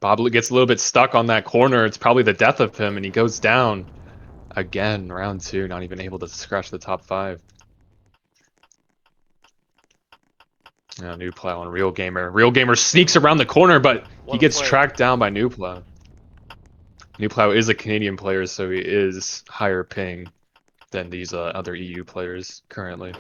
Bob gets a little bit stuck on that corner. It's probably the death of him, and he goes down again. Round 2, not even able to scratch the top 5. New Plow on Real Gamer. Real Gamer sneaks around the corner, but he gets tracked down by New Plow. New Plow is a Canadian player, so he is higher ping than these other EU players currently.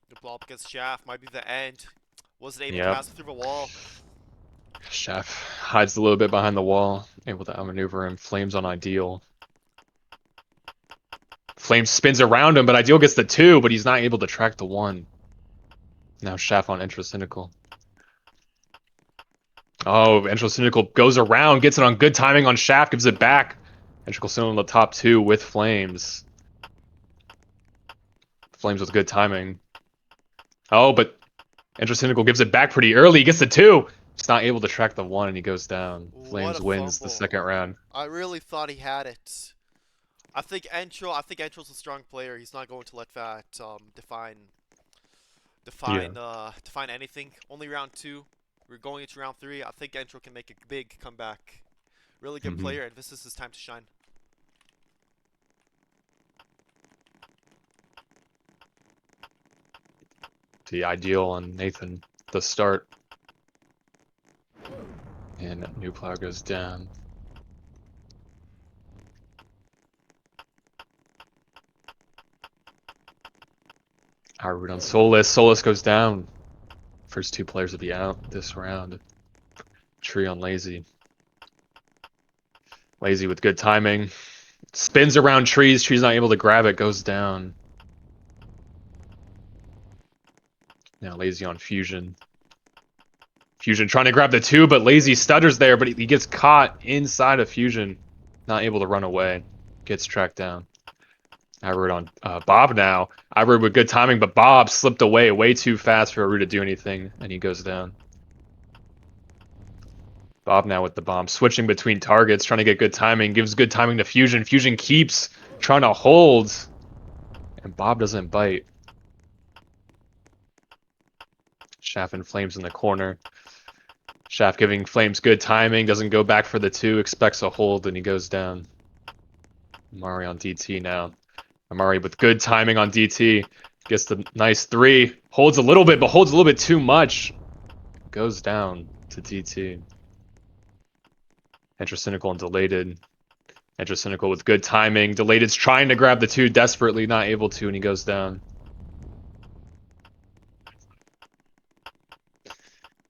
The blow up against Shaft might be the end. Wasn't able to pass it through the wall. Shaft hides a little bit behind the wall, able to outmaneuver him. Flames on Ideal. Flames spins around him, but Ideal gets the 2, but he's not able to track the 1. Now Shaft on Intracynical. Oh, Intracynical goes around, gets it on good timing on Shaft, gives it back. Intracynical on the top 2 with Flames. Flames with good timing. Oh, but Intracynical gives it back pretty early. He gets the 2. He's not able to track the 1, and he goes down. Flames wins the second round. I really thought he had it. I think Entro's a strong player. He's not going to let that define anything. Only round 2. We're going into round 3. I think Entro can make a big comeback. Really good player, and this is his time to shine. The Ideal on Nathan, the start. And New Plow goes down. Hard on Solus. Solus goes down. First 2 players will be out this round. Tree on Lazy. Lazy with good timing. Spins around Trees. Tree's not able to grab it. Goes down. Now Lazy on Fusion. Fusion trying to grab the 2, but Lazy stutters there, but he gets caught inside of Fusion. Not able to run away. Gets tracked down. Irood on Bob now. Irood with good timing, but Bob slipped away way too fast for Irood to do anything, and he goes down. Bob now with the bomb, switching between targets, trying to get good timing, gives good timing to Fusion. Fusion keeps trying to hold, and Bob doesn't bite. Shaft and Flames in the corner. Shaft giving Flames good timing, doesn't go back for the 2, expects a hold, and he goes down. Amari on DT now. Amari with good timing on DT. Gets the nice 3. Holds a little bit, but holds a little bit too much. Goes down to DT. Intracynical and Delated. Intracynical with good timing. Delated's trying to grab the 2, desperately not able to, and he goes down.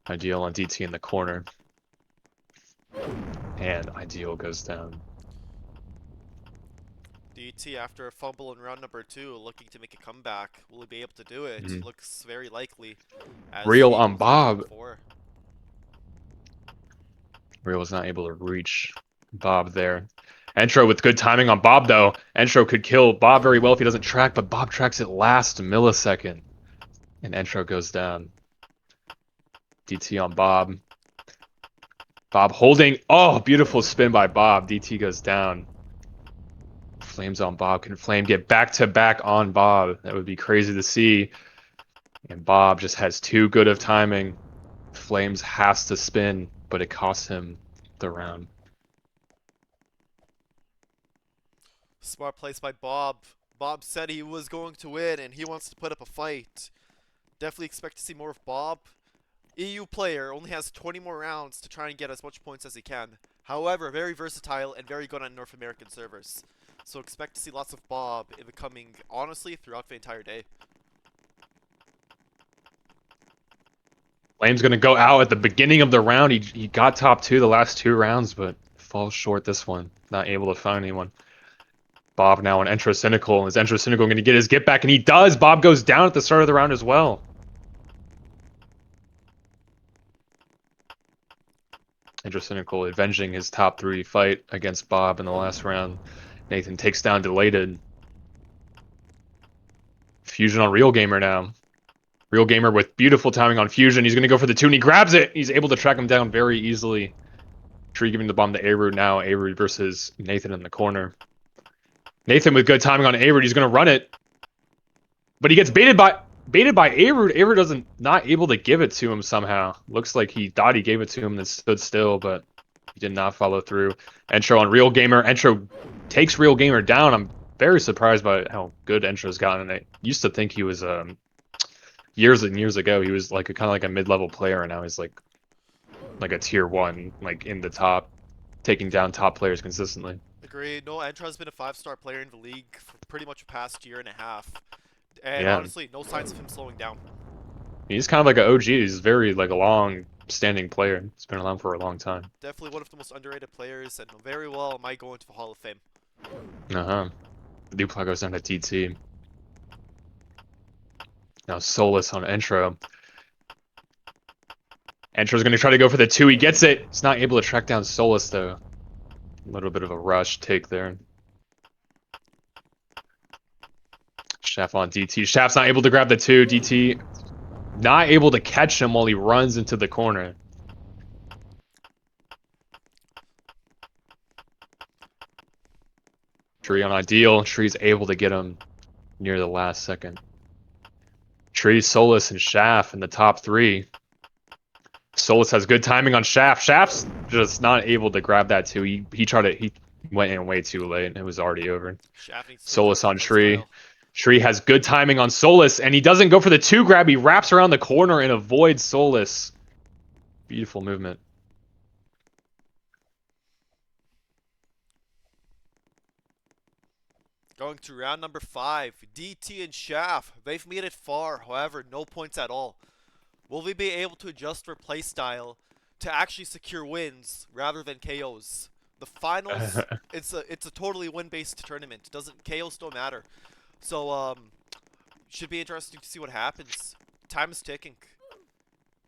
Ideal on DT in the corner. And Ideal goes down. DT, after a fumble in round number 2, looking to make a comeback. Will he be able to do it? Looks very likely. Real on Bob. Real was not able to reach Bob there. Entro with good timing on Bob, though. Entro could kill Bob very well if he doesn't track, but Bob tracks it last millisecond. And Entro goes down. DT on Bob. Bob holding. Oh, beautiful spin by Bob. DT goes down. Flames on Bob. Can Flame get back-to-back on Bob? That would be crazy to see. And Bob just has too good of timing. Flames has to spin, but it costs him the round. Smart place by Bob. Bob said he was going to win, and he wants to put up a fight. Definitely expect to see more of Bob. EU player only has 20 more rounds to try and get as much points as he can. However, very versatile and very good on North American servers. So expect to see lots of Bob in the coming, honestly, throughout the entire day. Flame's going to go out at the beginning of the round. He got top 2 the last 2 rounds, but falls short this one. Not able to find anyone. Bob now on Intracynical. Is Intracynical going to get his get back? And he does! Bob goes down at the start of the round as well. Intracynical avenging his top 3 fight against Bob in the last round. Nathan takes down Delated. Fusion on Real Gamer now. Real Gamer with beautiful timing on Fusion. He's going to go for the 2, and he grabs it! He's able to track him down very easily. Tree giving the bomb to Arood now. Arood versus Nathan in the corner. Nathan with good timing on Arood. He's going to run it. But he gets baited by... baited by Avery. Avery doesn't not able to give it to him somehow. Looks like he thought he gave it to him and stood still, but he did not follow through. Entro on Real Gamer. Entro takes Real Gamer down. I'm very surprised by how good Entro's gotten. I used to think he was years and years ago he was like a kind of like a mid-level player, and now he's like a tier one, like in the top, taking down top players consistently. Agreed. No, Entra has been a 5-star player in the league for pretty much the past year and a half. And Yeah, honestly, no signs of him slowing down. he's kind of like an OG. He's very like a long-standing player. He's been around for a long time. Definitely one of the most underrated players and very well might go into the Hall of Fame. Uh-huh. Dupla goes down to TT. Now Solus on Entro. Entro's going to try to go for the 2. He gets it. He's not able to track down Solus, though. A little bit of a rush take there. Shaft on DT. Shaft's not able to grab the 2. DT not able to catch him while he runs into the corner. Tree on Ideal. Tree's able to get him near the last second. Tree, Solus, and Shaft in the top 3. Solus has good timing on Shaft. Shaft's just not able to grab that 2. He went in way too late and it was already over. Shaft needs to switch up Solus his on Tree. playstyle. Tree has good timing on Solus, and he doesn't go for the 2 grab. He wraps around the corner and avoids Solus. Beautiful movement. Going to round number 5. DT and Shaft. They've made it far, however, no points at all. Will they be able to adjust their playstyle to actually secure wins rather than KOs? The finals, it's a totally win-based tournament. Doesn't KOs don't matter. So should be interesting to see what happens. Time is ticking.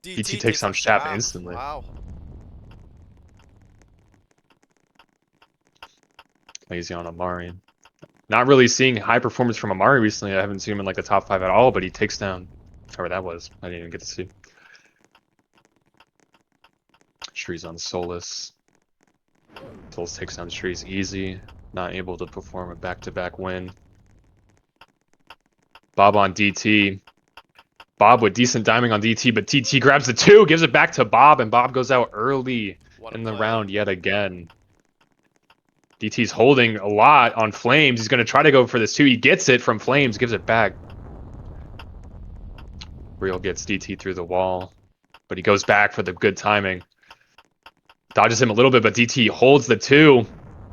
DT takes on Shaft instantly. Wow. Lazy on Amari. Not really seeing high performance from Amari recently. I haven't seen him in like the top 5 at all, but he takes down whoever that was. I didn't even get to see. Trees on Solus. Solus takes down Trees easy. Not able to perform a back-to-back win. Bob on DT. Bob with decent diming on DT, but TT grabs the 2, gives it back to Bob, and Bob goes out early in the round yet again. DT's holding a lot on Flames. He's going to try to go for this 2. He gets it from Flames, gives it back. Real gets DT through the wall, but he goes back for the good timing. Dodges him a little bit, but DT holds the 2.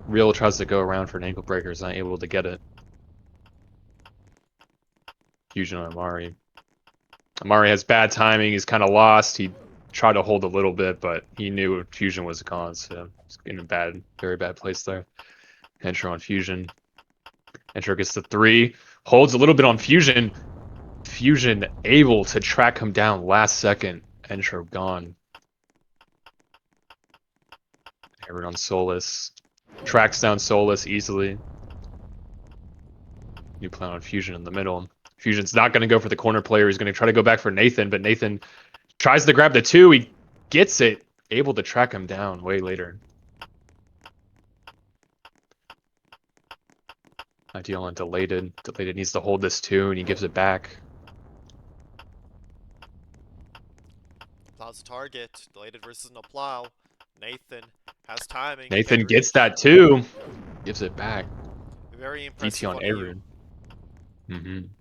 Real tries to go around for an ankle breaker, is not able to get it. Fusion on Amari. Amari has bad timing. He's kind of lost. He tried to hold a little bit, but he knew Fusion was gone, so he's in a bad, very bad place there. Entro on Fusion. Entro gets the 3. Holds a little bit on Fusion. Fusion able to track him down last second. Entro gone. Everett on Solus. Tracks down Solus easily. New plan on Fusion in the middle. Fusion's not going to go for the corner player. He's going to try to go back for Nathan, but Nathan tries to grab the 2. He gets it. Able to track him down way later. Ideal on Delated. Delated needs to hold this 2, and he gives it back. Plow's the target. Delated versus no plow. Nathan has timing. Nathan gets that 2. Gives it back. Very impressive DT on EU. Aaron.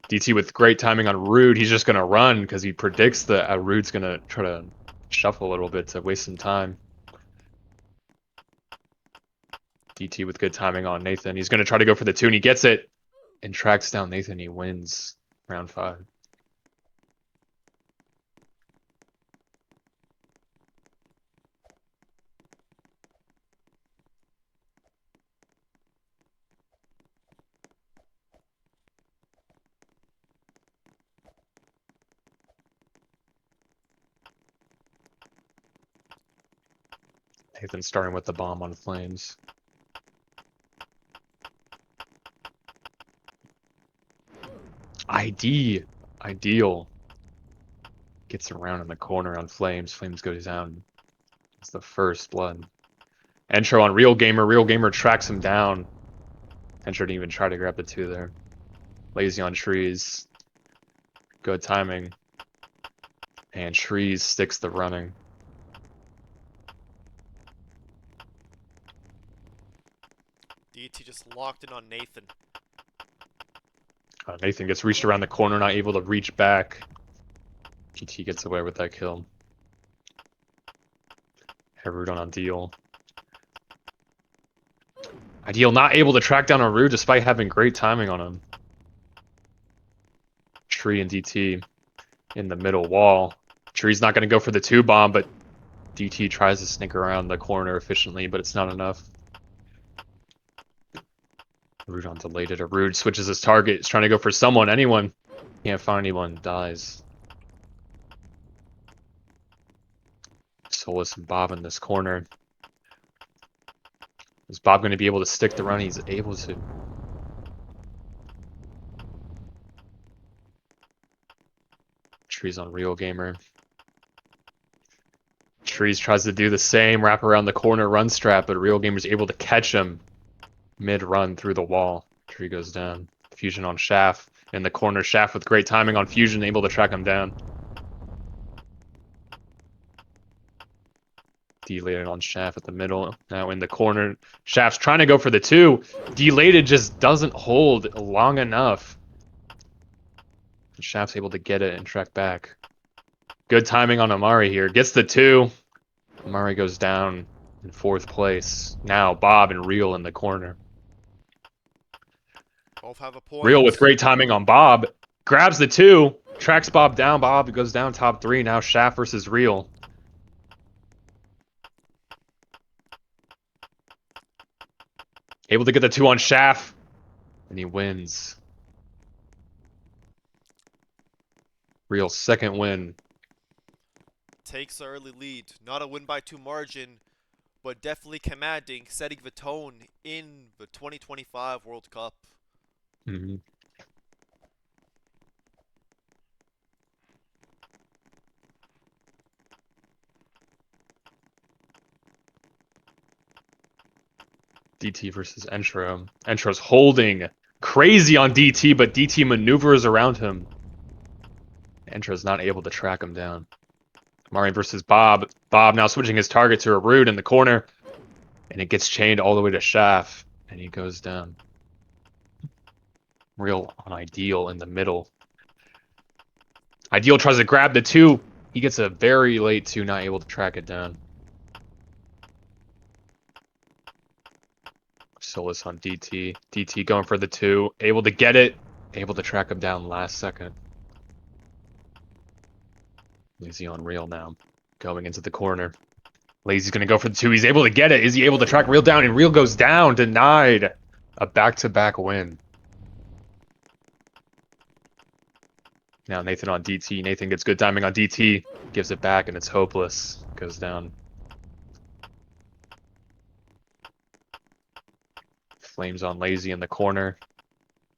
DT with great timing on Rude. He's just going to run because he predicts that Rude's going to try to shuffle a little bit to waste some time. DT with good timing on Nathan. He's going to try to go for the 2, and he gets it and tracks down Nathan. He wins round 5. Nathan starting with the bomb on Flames. Ideal. Gets around in the corner on Flames. Flames goes down. It's the first blood. Entro on Real Gamer. Real Gamer tracks him down. Entro didn't even try to grab the 2 there. Lazy on trees. Good timing. And trees sticks the running. DT just locked in on Nathan. Nathan gets reached around the corner, not able to reach back. GT gets away with that kill. Harud on Ideal. Ideal not able to track down Harud despite having great timing on him. Tree and DT in the middle wall. Tree's not going to go for the 2-bomb, but DT tries to sneak around the corner efficiently, but it's not enough. Harud on delayed it. Harud switches his target. He's trying to go for someone, anyone. Can't find anyone. Dies. Solus and Bob in this corner. Is Bob going to be able to stick the run? He's able to. Trees on Real Gamer. Trees tries to do the same, wrap around the corner, run strap, but Real Gamer's able to catch him mid-run through the wall. Tree goes down. Fusion on Shaft in the corner. Shaft with great timing on Fusion, able to track him down. Delayed on Shaft at the middle. Now in the corner. Shaft's trying to go for the 2. Delayed just doesn't hold long enough. And Shaft's able to get it and track back. Good timing on Amari here. Gets the 2. Amari goes down in 4th place. Now Bob and Real in the corner. Both have a point. Real with great timing on Bob. Grabs the 2. Tracks Bob down. Bob goes down top 3. Now Shaft versus Real. Able to get the 2 on Shaft. And he wins. Real's 2nd win. Takes the early lead. Not a win by 2 margin, but definitely commanding, setting the tone in the 2025 World Cup. Mm-hmm. DT versus Entro. Entro's holding crazy on DT, but DT maneuvers around him. Entro's not able to track him down. Amari versus Bob. Bob now switching his target to Harud in the corner. And it gets chained all the way to Shaft. And he goes down. Real on Ideal in the middle. Ideal tries to grab the 2. He gets a very late 2, not able to track it down. Solus on DT. DT going for the 2. Able to get it. Able to track him down last second. Lazy on Real now. Going into the corner. Lazy's going to go for the 2. He's able to get it. Is he able to track Real down? And Real goes down. Denied. A back-to-back win. Now Nathan on DT. Nathan gets good timing on DT. Gives it back and it's hopeless. Goes down. Flames on Lazy in the corner.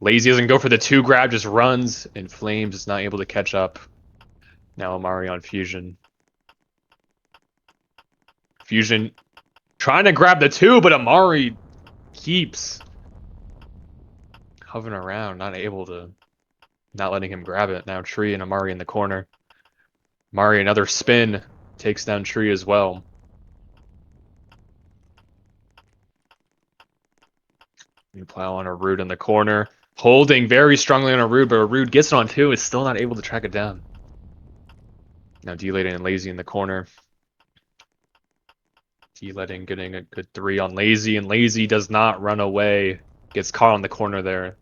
Lazy doesn't go for the 2 grab, just runs. And Flames is not able to catch up. Now Amari on Fusion. Fusion trying to grab the 2, but Amari keeps hovering around, not letting him grab it. Now Tree and Amari in the corner. Amari another spin, takes down Tree as well. New plow on Harud in the corner. Holding very strongly on Harud, but Harud gets it on 2, is still not able to track it down. Now Delayed and Lazy in the corner. Delayed getting a good 3 on Lazy, and Lazy does not run away. Gets caught on the corner there.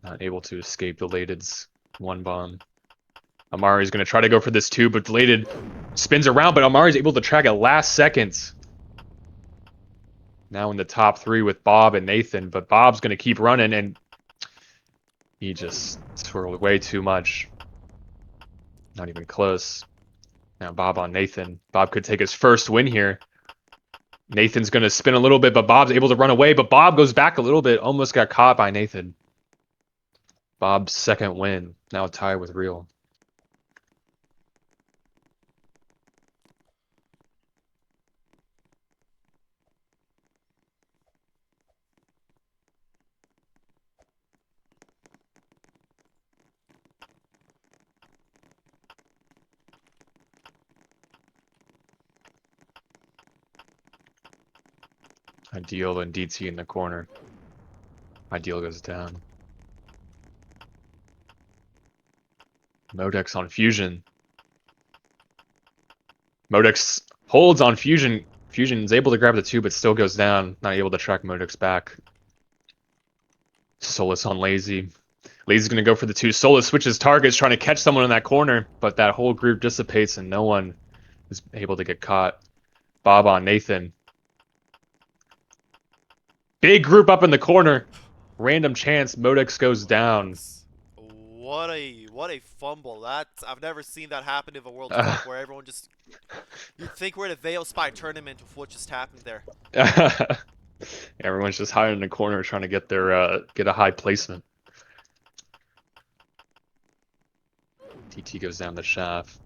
Not able to escape Delayed's 1 bomb. Amari's going to try to go for this 2, but Delayed spins around, but Amari's able to track it last seconds. Now in the top 3 with Bob and Nathan, but Bob's going to keep running, and he just swirled way too much. Not even close. Now Bob on Nathan. Bob could take his first win here. Nathan's going to spin a little bit, but Bob's able to run away, but Bob goes back a little bit, almost got caught by Nathan. Bob's 2nd win, now a tie with Real. Ideal and DT in the corner. Ideal goes down. Modex on Fusion. Modex holds on Fusion. Fusion is able to grab the 2, but still goes down. Not able to track Modex back. Solus on Lazy. Lazy's going to go for the 2. Solus switches targets, trying to catch someone in that corner, but that whole group dissipates and no one is able to get caught. Bob on Nathan. Big group up in the corner. Random chance, Modex goes down. What a fumble. I've never seen that happen in a World Cup where everyone just you'd think we're at a Veil Spy tournament with what just happened there. Everyone's just hiding in the corner trying to get their get a high placement. TT goes down the shaft.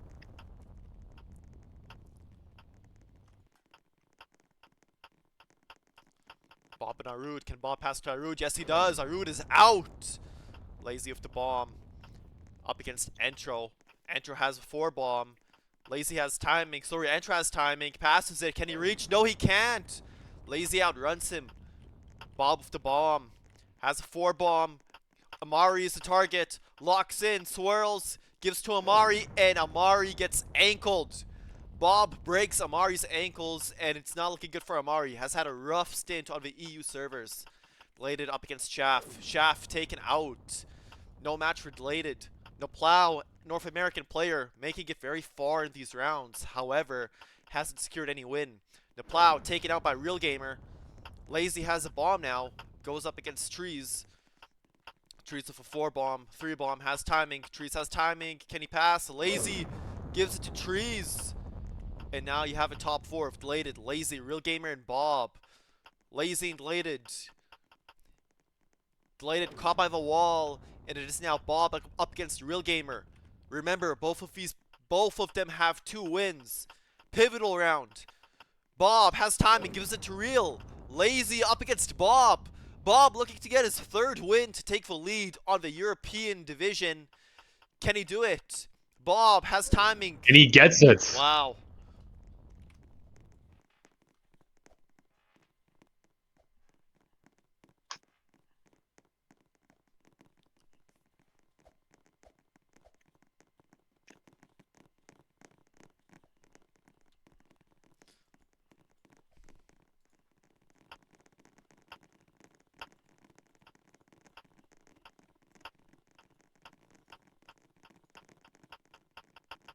Bob and Arud. Can Bob pass to Arud? Yes, he does. Arud is out. Lazy with the bomb. Up against Entro. Entro has a 4 bomb. Lazy has timing. Sorry, Entro has timing. Passes it. Can he reach? No, he can't. Lazy outruns him. Bob with the bomb. Has a 4 bomb. Amari is the target. Locks in. Swirls. Gives to Amari. And Amari gets ankled. Bob breaks Amari's ankles, and it's not looking good for Amari. Has had a rough stint on the EU servers. Bladed up against Shaft. Shaft taken out. No match for Bladed. No Plow, North American player, making it very far in these rounds. However, hasn't secured any win. The Plow taken out by Real Gamer. Lazy has a bomb now. Goes up against Trees. Trees with a 4 bomb. 3 bomb. Has timing. Trees has timing. Can he pass? Lazy gives it to Trees. And now you have a top 4 of Bladed, Lazy, Real Gamer, and Bob. Lazy and Bladed. Bladed caught by the wall, and it is now Bob up against Real Gamer. Remember, both of them have 2 wins. Pivotal round. Bob has time and gives it to Real. Lazy up against Bob. Bob looking to get his 3rd win to take the lead on the European division. Can he do it? Bob has timing. And he gets it. Wow.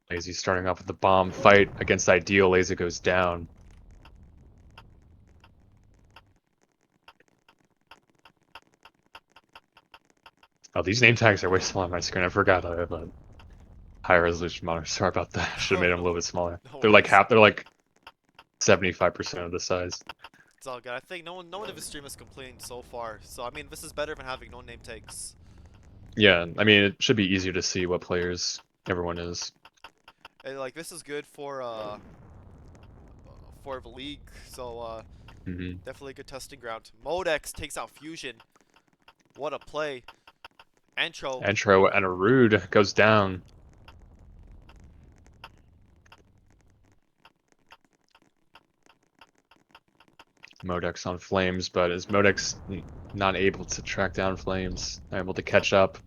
Lazy starting off with the bomb fight against Ideal. Lazy goes down. Oh, these name tags are way smaller on my screen. I forgot I have a high resolution monitor. Sorry about that. I should have made them a little bit smaller. No They're like worries. half. They're like 75% of the size. It's all good. I think no one of his streamers complained so far. So I mean, this is better than having no name tags. Yeah, I mean it should be easier to see what players everyone is. And like this is good for the league. So definitely a good testing ground. Modex takes out Fusion. What a play. Entro. Entro and a Rude goes down. Modex on Flames, but is Modex not able to track down Flames? Not able to catch up.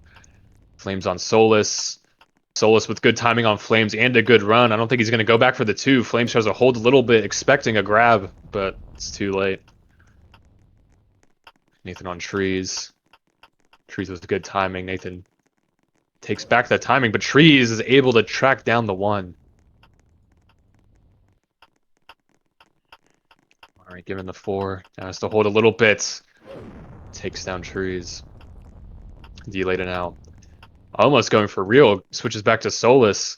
Flames on Solus. Solus with good timing on Flames and a good run. I don't think he's going to go back for the 2. Flames tries to hold a little bit, expecting a grab, but it's too late. Nathan on Trees. Trees with good timing. Nathan takes back that timing, but Trees is able to track down the 1. All right, given the 4. Now has to hold a little bit. Takes down Trees. Delayed it out. Almost going for Real. Switches back to Solus.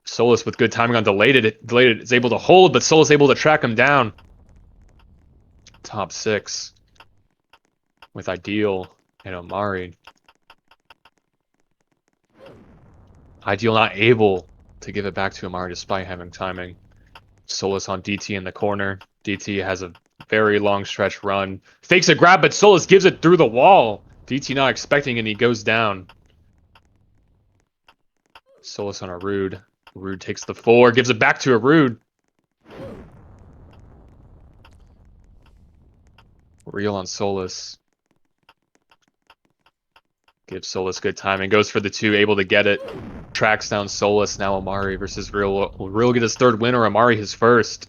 Solus with good timing on Delayed. Delayed is able to hold, but Solus able to track him down. Top 6. With Ideal and Omari. Ideal not able to give it back to Omari despite having timing. Solus on DT in the corner. DT has a very long stretch run. Fakes a grab, but Solus gives it through the wall. DT not expecting it, and he goes down. Solus on a Rude. Rude takes the 4, gives it back to a Rude. Real on Solus. Gives Solus good timing. Goes for the 2, able to get it. Tracks down Solus. Now Amari versus Real. Will Real get his 3rd win or Amari his 1st?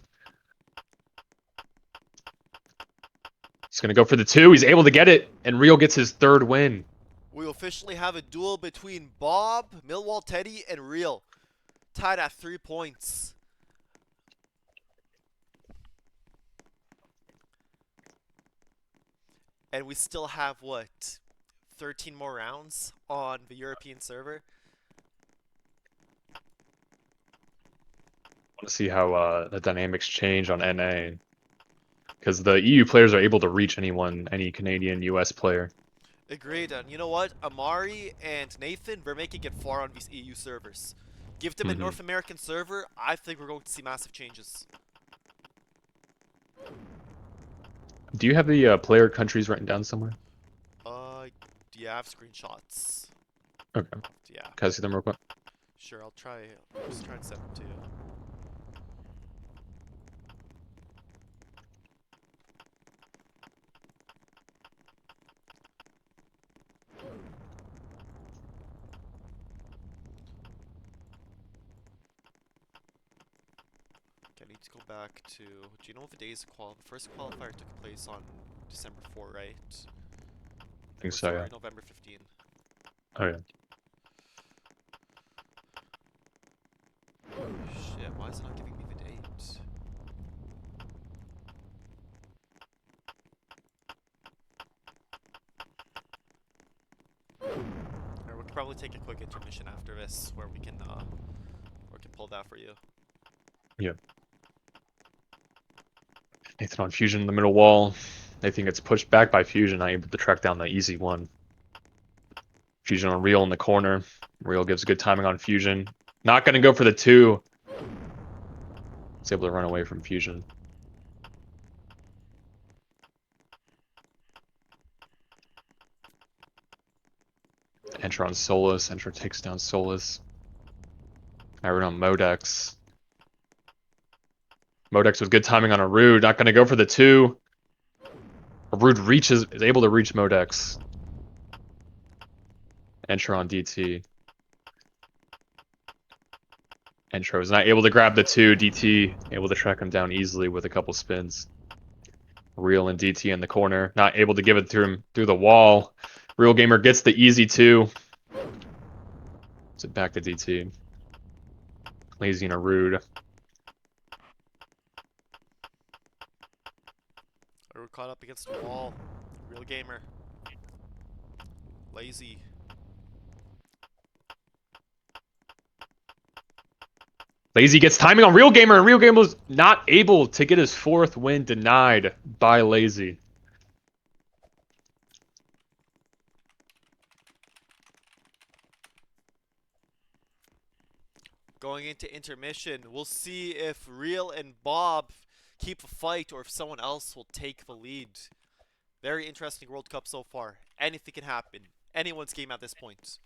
He's going to go for the 2. He's able to get it. And Real gets his 3rd win. We officially have a duel between Bob, Millwall Teddy, and Real. Tied at 3 points. And we still have, what, 13 more rounds on the European server? I want to see how the dynamics change on NA. Because the EU players are able to reach anyone, any Canadian, US player. Agreed, and you know what? Amari and Nathan, they're making it far on these EU servers. Give them a North American server, I think we're going to see massive changes. Do you have the player countries written down somewhere? Yeah, I have screenshots. Okay. Yeah, Can I see them real quick? sure, I'll just try and send them to you. Okay, I need to go back to, do you know what the days the first qualifier took place on December 4, right? I think Or so, sorry, yeah. November 15. Oh, yeah. Shit, why is it not giving me the date? Alright, we could probably take a quick intermission after this where we can pull that for you. Yeah. Nathan on Fusion in the middle wall. Nathan gets pushed back by Fusion, not able to track down the easy one. Fusion on Real in the corner. Real gives good timing on Fusion. Not going to go for the 2. He's able to run away from Fusion. Enter on Solus. Enter takes down Solus. Iron on Modex. Modex with good timing on Arude. Not going to go for the 2. Arude is able to reach Modex. Enter on DT. Entro is not able to grab the 2. DT able to track him down easily with a couple spins. Real and DT in the corner. Not able to give it to him through the wall. Real Gamer gets the easy 2. It's back to DT. Lazy and Arude. We're caught up against the wall. Real gamer. Lazy. Lazy gets timing on Real Gamer, and Real Gamer was not able to get his 4th win, denied by Lazy. Going into intermission, we'll see if Real and Bob keep a fight or if someone else will take the lead. Very interesting World Cup so far. Anything can happen. Anyone's game at this point.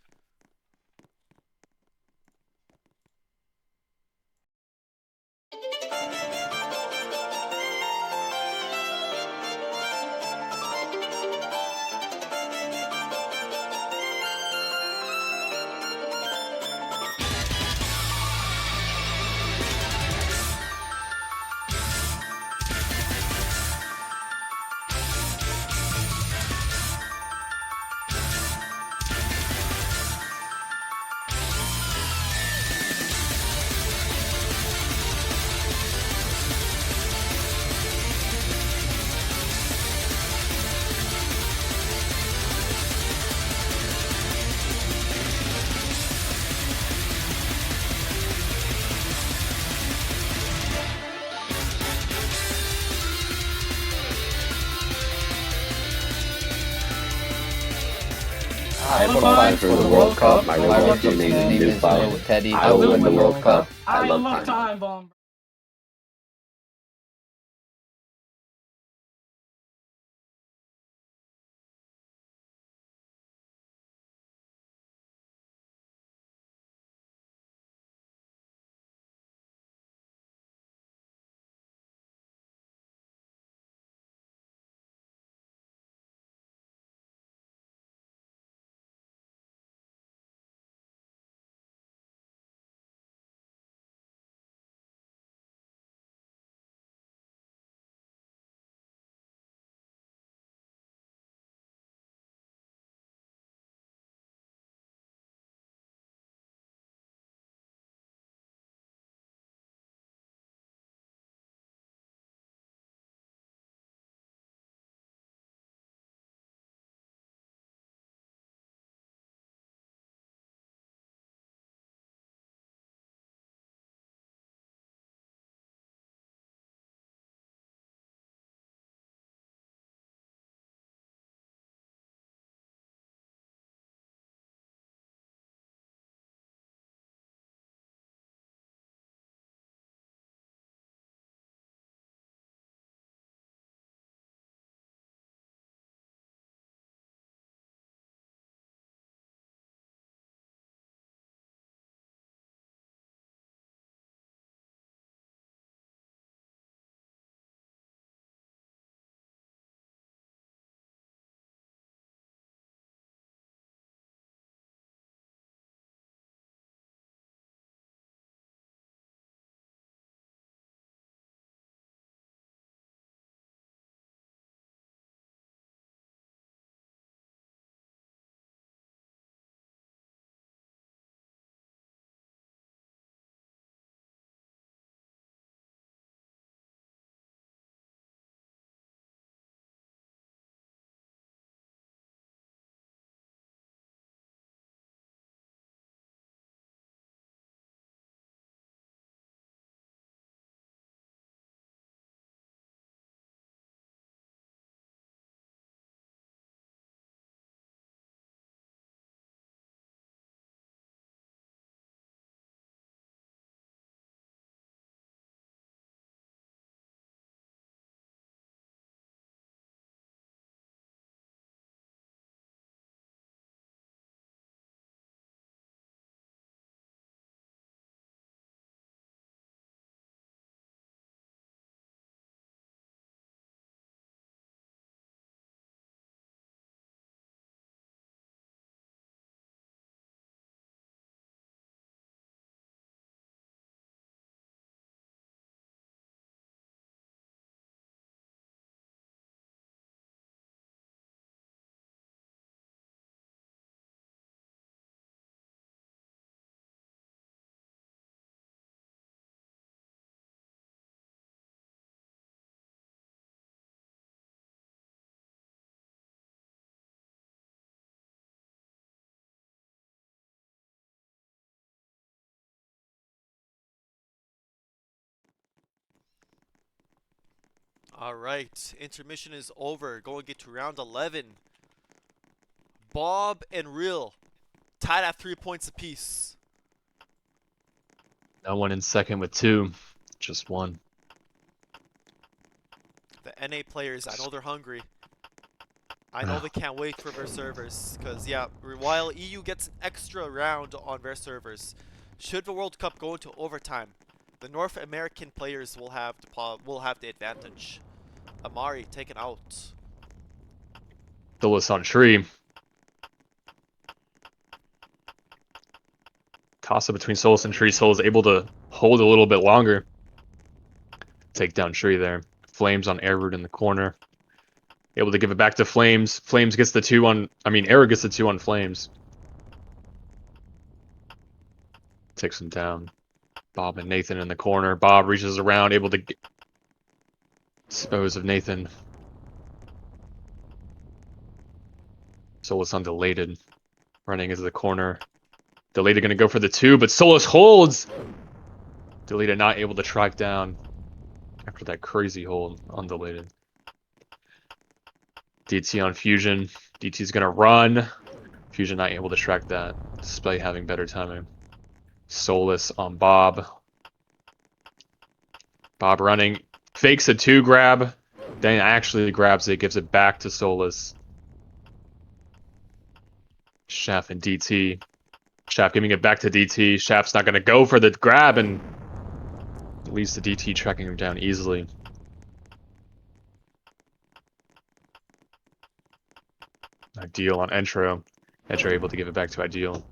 I qualified for the World Cup. My Roblox username is Teddy. I will win the World Cup. I love Timebomb. Alright, intermission is over. Going into round 11. Bob and Real tied at 3 points apiece. No one in second with 2. Just 1. The NA players, I know they're hungry. I know they can't wait for their servers. Because, yeah, while EU gets an extra round on their servers, should the World Cup go into overtime, the North American players will have the advantage. Amari taken out. Solus on tree. Toss up between Solus and tree. Solus able to hold a little bit longer. Take down tree there. Flames on air root in the corner. Able to give it back to Flames. Flames gets the 2 on... Air gets the 2 on Flames. Takes him down. Bob and Nathan in the corner. Bob reaches around, able to dispose of Nathan. Solus on Delated. Running into the corner. Delated going to go for the 2, but Solus holds! Delated not able to track down after that crazy hold on Delated. DT on Fusion. DT's going to run. Fusion not able to track that, despite having better timing. Solus on Bob. Bob running. Fakes a 2 grab. Then actually grabs it, gives it back to Solus. Shaft and DT. Shaft giving it back to DT. Shaft's not going to go for the grab and leads to DT tracking him down easily. Ideal on Entro. Entro able to give it back to Ideal.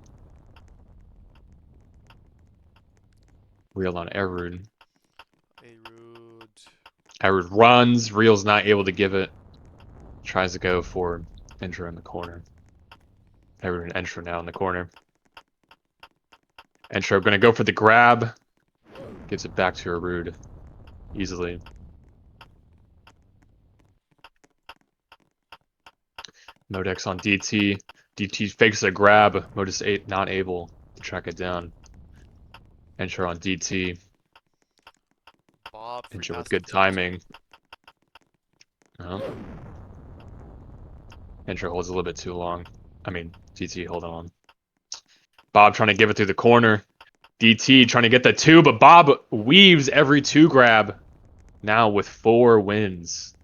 Real on Airrood. Airrood runs. Real's not able to give it. Tries to go for Entro in the corner. Airrood and Entro now in the corner. Entro going to go for the grab. Gives it back to Airrood easily. Modex on DT. DT fakes a grab. Modus 8 not able to track it down. Entro on DT. Bob Entro with good timing. Entro holds a little bit too long. DT hold on. Bob trying to give it through the corner. DT trying to get the 2, but Bob weaves every 2 grab. Now with 4 wins.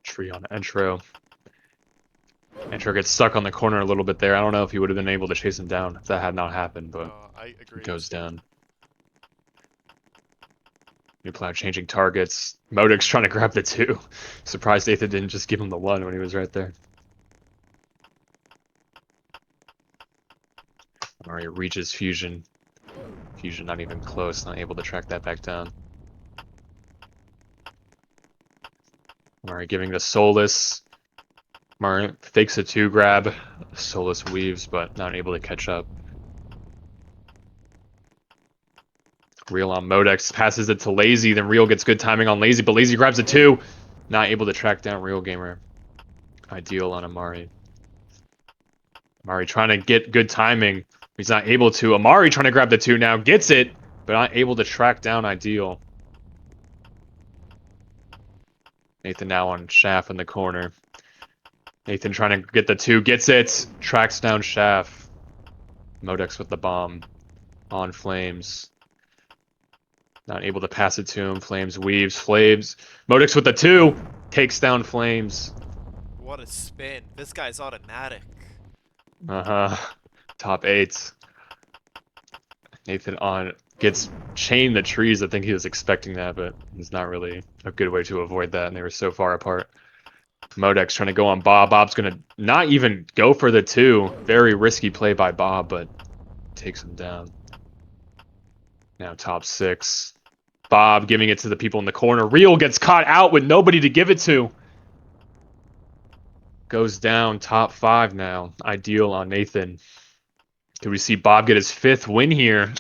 Tree on Entro. Entro gets stuck on the corner a little bit there. I don't know if he would have been able to chase him down if that had not happened, but I agree. He goes down. New Plow changing targets. Modix trying to grab the 2. Surprised Nathan didn't just give him the 1 when he was right there. Mario reaches Fusion. Fusion not even close, not able to track that back down. Mario giving the Solus. Mario fakes a 2 grab. Solus weaves, but not able to catch up. Real on Modex, passes it to Lazy, then Real gets good timing on Lazy, but Lazy grabs a 2. Not able to track down Real Gamer. Ideal on Amari. Amari trying to get good timing. He's not able to. Amari trying to grab the 2 now, gets it, but not able to track down Ideal. Nathan now on Shaft in the corner. Nathan trying to get the 2, gets it, tracks down Shaft. Modex with the bomb on Flames. Not able to pass it to him. Flames weaves. Flames. Modex with the 2. Takes down Flames. What a spin. This guy's automatic. Top 8. Nathan on gets chained the trees. I think he was expecting that, but it's not really a good way to avoid that, and they were so far apart. Modex trying to go on Bob. Bob's going to not even go for the 2. Very risky play by Bob, but takes him down. Now top 6. Bob giving it to the people in the corner. Real gets caught out with nobody to give it to. goes down top 5 now. Ideal on Nathan. Do we see Bob get his 5th win here?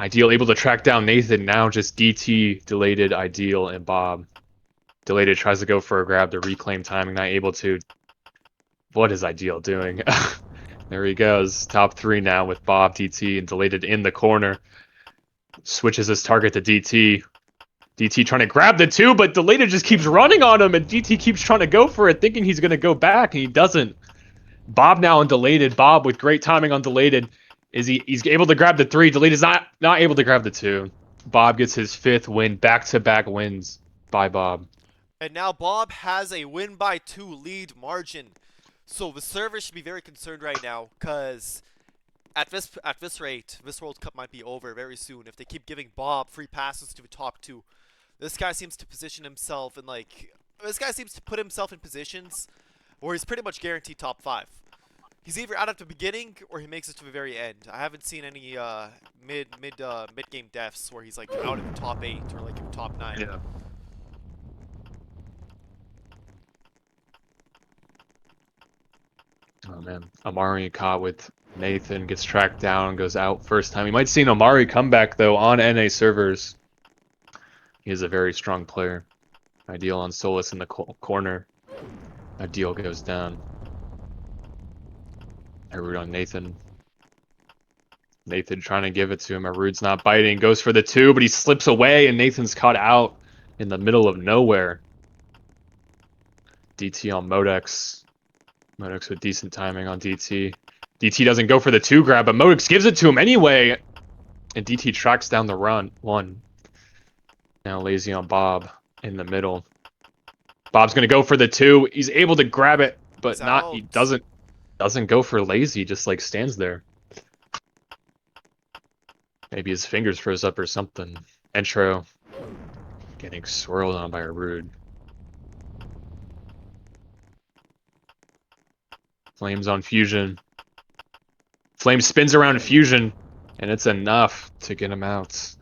Ideal able to track down Nathan. Now just DT, Delated, Ideal, and Bob. Delated tries to go for a grab to reclaim timing. Not able to. What is Ideal doing? There he goes. Top 3 now with Bob, DT, and Delated in the corner. Switches his target to DT. DT trying to grab the 2, but Delated just keeps running on him, and DT keeps trying to go for it, thinking he's going to go back, and he doesn't. Bob now on Delated. Bob with great timing on Delated. He's able to grab the 3. Delated's not able to grab the 2. Bob gets his 5th win. Back-to-back wins by Bob. And now Bob has a win by 2 lead margin. So the server should be very concerned right now, because at this rate, this World Cup might be over very soon if they keep giving Bob free passes to the top 2. This guy seems to position himself in this guy seems to put himself in positions where he's pretty much guaranteed top 5. He's either out at the beginning or he makes it to the very end. I haven't seen any mid game deaths where he's like out in the top 8 or like in the top 9. Yeah. Oh man, Amari caught with Nathan, gets tracked down, goes out first time. You might see an Amari comeback though on NA servers. He is a very strong player. Ideal on Solus in the corner. Ideal goes down. Arud on Nathan. Nathan trying to give it to him. Arud's not biting. Goes for the 2, but he slips away, and Nathan's caught out in the middle of nowhere. DT on Modex. Modex with decent timing on DT. DT doesn't go for the 2 grab, but Modex gives it to him anyway. And DT tracks down the run. 1. Now lazy on Bob in the middle. Bob's going to go for the 2. He's able to grab it, but he doesn't go for lazy, just like stands there. Maybe his fingers froze up or something. Intro getting swirled on by Arud. Flames on Fusion. Flame spins around Fusion, and it's enough to get him out.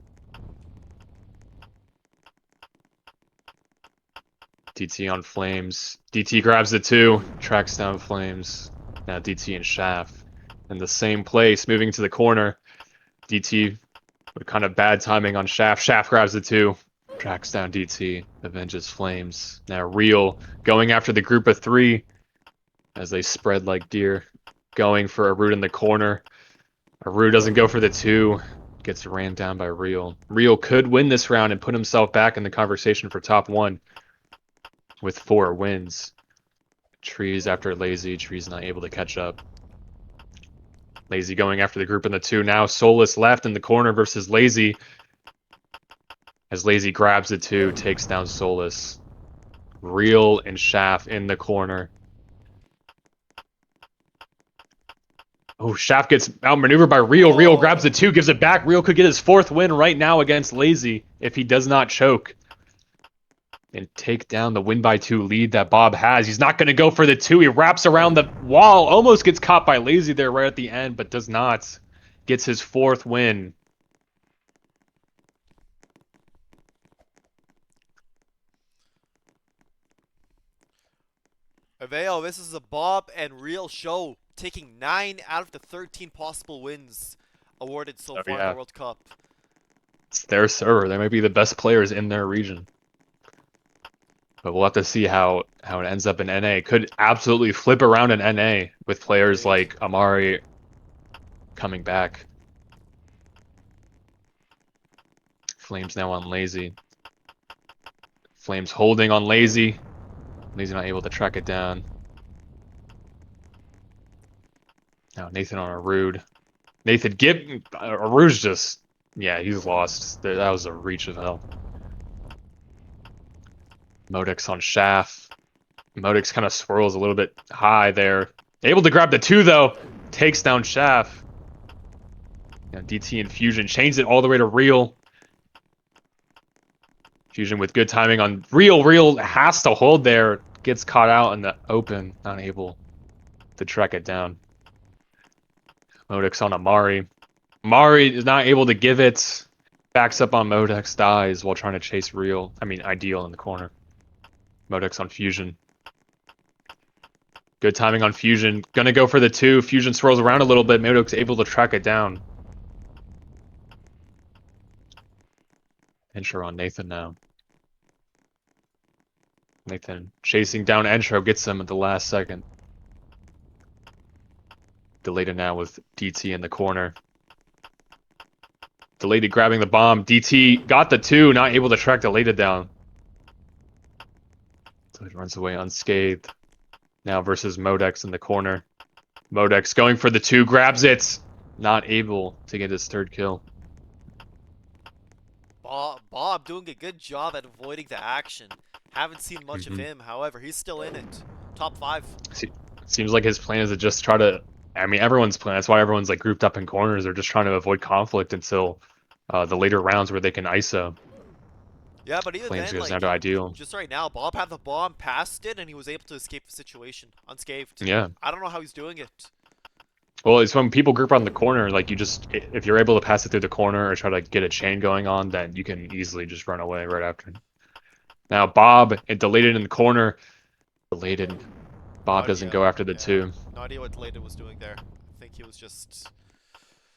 DT on Flames. DT grabs the 2, tracks down Flames. Now DT and Shaft in the same place, moving to the corner. DT with kind of bad timing on Shaft. Shaft grabs the 2, tracks down DT, avenges Flames. Now Real going after the group of 3 as they spread like deer. Going for Arud in the corner. Arud doesn't go for the 2, gets ran down by Real. Real could win this round and put himself back in the conversation for top 1 with 4 wins. Trees after Lazy. Trees not able to catch up. Lazy going after the group in the 2. Now Solus left in the corner versus Lazy. As Lazy grabs the 2, takes down Solus. Real and Shaft in the corner. Oh, Shaft gets outmaneuvered by Real. Real grabs the 2, gives it back. Real could get his 4th win right now against Lazy if he does not choke and take down the win by 2 lead that Bob has. He's not going to go for the 2. He wraps around the wall. Almost gets caught by Lazy there right at the end, but does not. Gets his 4th win. Aveo, this is a Bob and Real show, taking 9 out of the 13 possible wins awarded so far in the World Cup. It's their server. They might be the best players in their region. But we'll have to see how it ends up in NA. Could absolutely flip around in NA with players like Amari coming back. Flames now on Lazy. Flames holding on Lazy. Lazy not able to track it down. Now Nathan on Arud. Nathan Arud's just, yeah, he's lost. That was a reach of hell. Modex on Shaft. Modex kind of swirls a little bit high there. Able to grab the 2 though. Takes down Shaft. Now DT and Fusion changed it all the way to Real. Fusion with good timing on Real. Real has to hold there. Gets caught out in the open. Not able to track it down. Modex on Amari. Amari is not able to give it. Backs up on Modex. Dies while trying to chase Ideal in the corner. Modex on Fusion. Good timing on Fusion. Gonna go for the 2. Fusion swirls around a little bit. Modek's able to track it down. Intro on Nathan now. Nathan chasing down Intro, gets him at the last second. Deleted now with DT in the corner. Deleted grabbing the bomb. DT got the 2, not able to track Deleted down. Deleted runs away unscathed. Now versus Modex in the corner. Modex going for the 2, grabs it. Not able to get his 3rd kill. Bob doing a good job at avoiding the action. Haven't seen much of him, however, he's still in it. Top 5. Seems like his plan is to just try to... I mean, everyone's plan. That's why everyone's like grouped up in corners. They're just trying to avoid conflict until the later rounds where they can ISO. Yeah, but even Flames then, goes down to ideal. just right now, Bob had the bomb, passed it, and he was able to escape the situation unscathed. Yeah. I don't know how he's doing it. Well, it's when people group on the corner, like you just, if you're able to pass it through the corner or try to get a chain going on, then you can easily just run away right after. Now Bob, and Deleted in the corner. Deleted. Bob doesn't go after the 2. No idea what Deleted was doing there. I think he was just...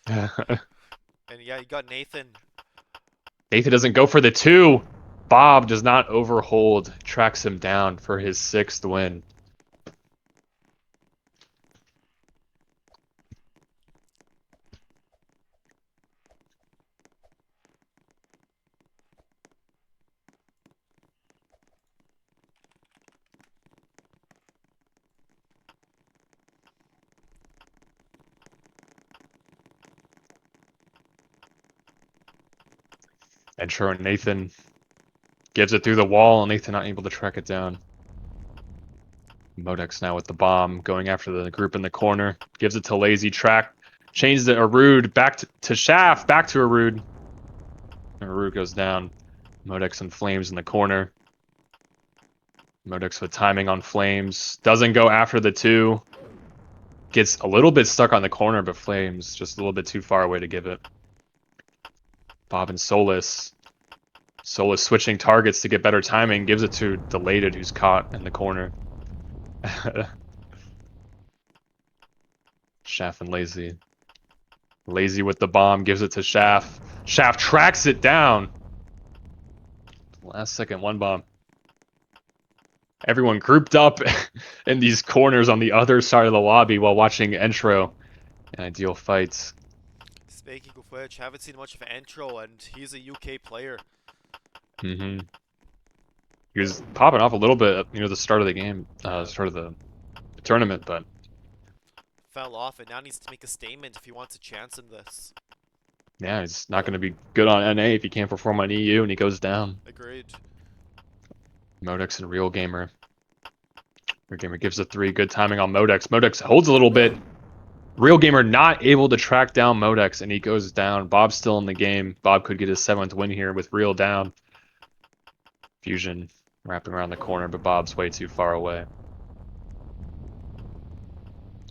And yeah, you got Nathan. Nathan doesn't go for the 2. Bob does not overhold, tracks him down for his 6th win. And sure, Nathan gives it through the wall, and Nathan not able to track it down. Modex now with the bomb, going after the group in the corner. Gives it to Lazy, track. Changes it, Arude, back to Shaft, back to Arude. Arude goes down. Modex and Flames in the corner. Modex with timing on Flames. Doesn't go after the 2. Gets a little bit stuck on the corner, but Flames just a little bit too far away to give it. Bob and Solus. Solus switching targets to get better timing. Gives it to Deleted, who's caught in the corner. Shaft and Lazy. Lazy with the bomb. Gives it to Shaft. Shaft tracks it down. Last second, 1 bomb. Everyone grouped up in these corners on the other side of the lobby while watching Intro and Ideal fights. Speaking of which, haven't seen much of Intro, and he's a UK player. He was popping off a little bit at the start of the game, start of the tournament, but fell off and now needs to make a statement if he wants a chance in this. Yeah, he's not going to be good on NA if he can't perform on EU and he goes down. Agreed. Modex and Real Gamer. Real Gamer gives a 3. Good timing on Modex. Modex holds a little bit. Real Gamer not able to track down Modex and he goes down. Bob's still in the game. Bob could get his 7th win here with Real down. Fusion wrapping around the corner, but Bob's way too far away.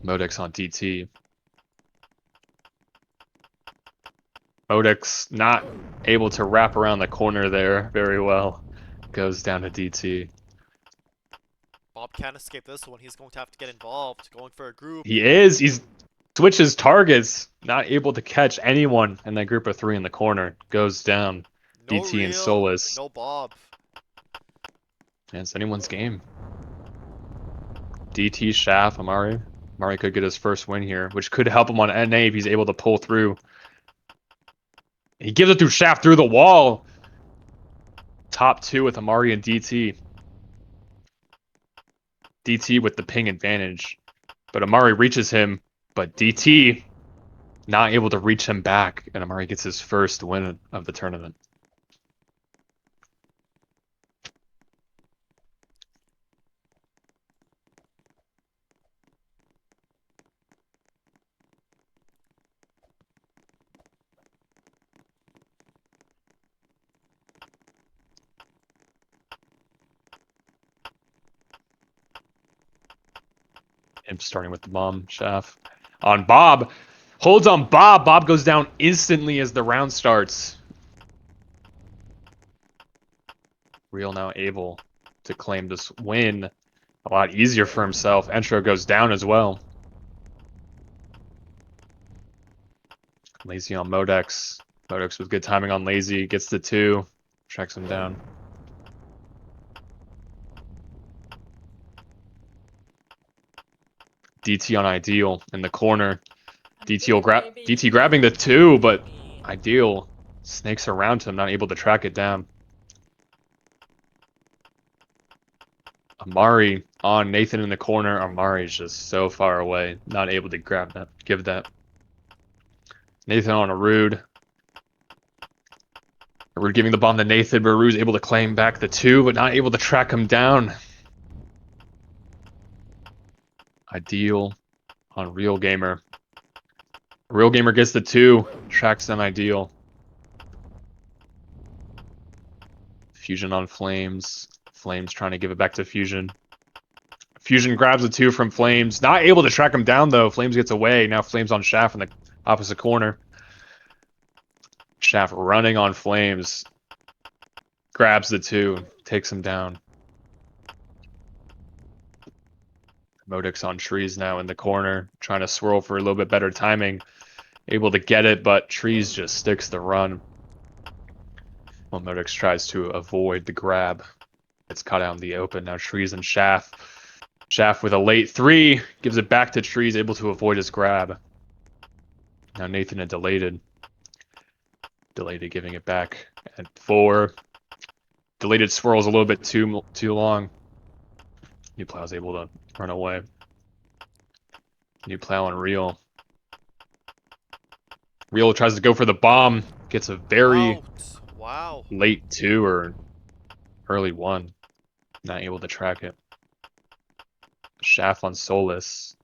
Modex on DT. Modex not able to wrap around the corner there very well. Goes down to DT. Bob can't escape this one. He's going to have to get involved. Going for a group. He is. He's switches targets. Not able to catch anyone in that group of 3 in the corner. Goes down. No DT Real, and Solus. no Bob. And it's anyone's game. DT, Shaft, Amari. Amari could get his first win here, which could help him on NA if he's able to pull through. He gives it through Shaft through the wall. Top 2 with Amari and DT. DT with the ping advantage. But Amari reaches him, but DT not able to reach him back, and Amari gets his first win of the tournament. Him starting with the bomb, Shaft. On Bob. Holds on Bob. Bob goes down instantly as the round starts. Real now able to claim this win. A lot easier for himself. Entro goes down as well. Lazy on Modex. Modex with good timing on Lazy. Gets the 2. Tracks him down. DT on Ideal in the corner. DT grabbing the 2, but Ideal snakes around him, not able to track it down. Amari on Nathan in the corner. Amari's just so far away, not able to grab that, give that. Nathan on Arude. Arude giving the bomb to Nathan, but Arude's able to claim back the 2, but not able to track him down. Ideal on Real Gamer. Real Gamer gets the 2, tracks down Ideal. Fusion on Flames. Flames trying to give it back to Fusion. Fusion grabs the 2 from Flames. Not able to track him down, though. Flames gets away. Now Flames on Shaft in the opposite corner. Shaft running on Flames. Grabs the 2. Takes him down. Modix on Trees now in the corner. Trying to swirl for a little bit better timing. Able to get it, but Trees just sticks the run. Well, Modix tries to avoid the grab. It's caught out in the open. Now Trees and Shaft. Shaft with a late 3. Gives it back to Trees, able to avoid his grab. Now Nathan and Delated. Delated giving it back at 4. Delated swirls a little bit too long. New Plow's able to run away. New Plow on Real. Real tries to go for the bomb. Gets a very late 2 or early 1. Not able to track it. Shaft on Solus.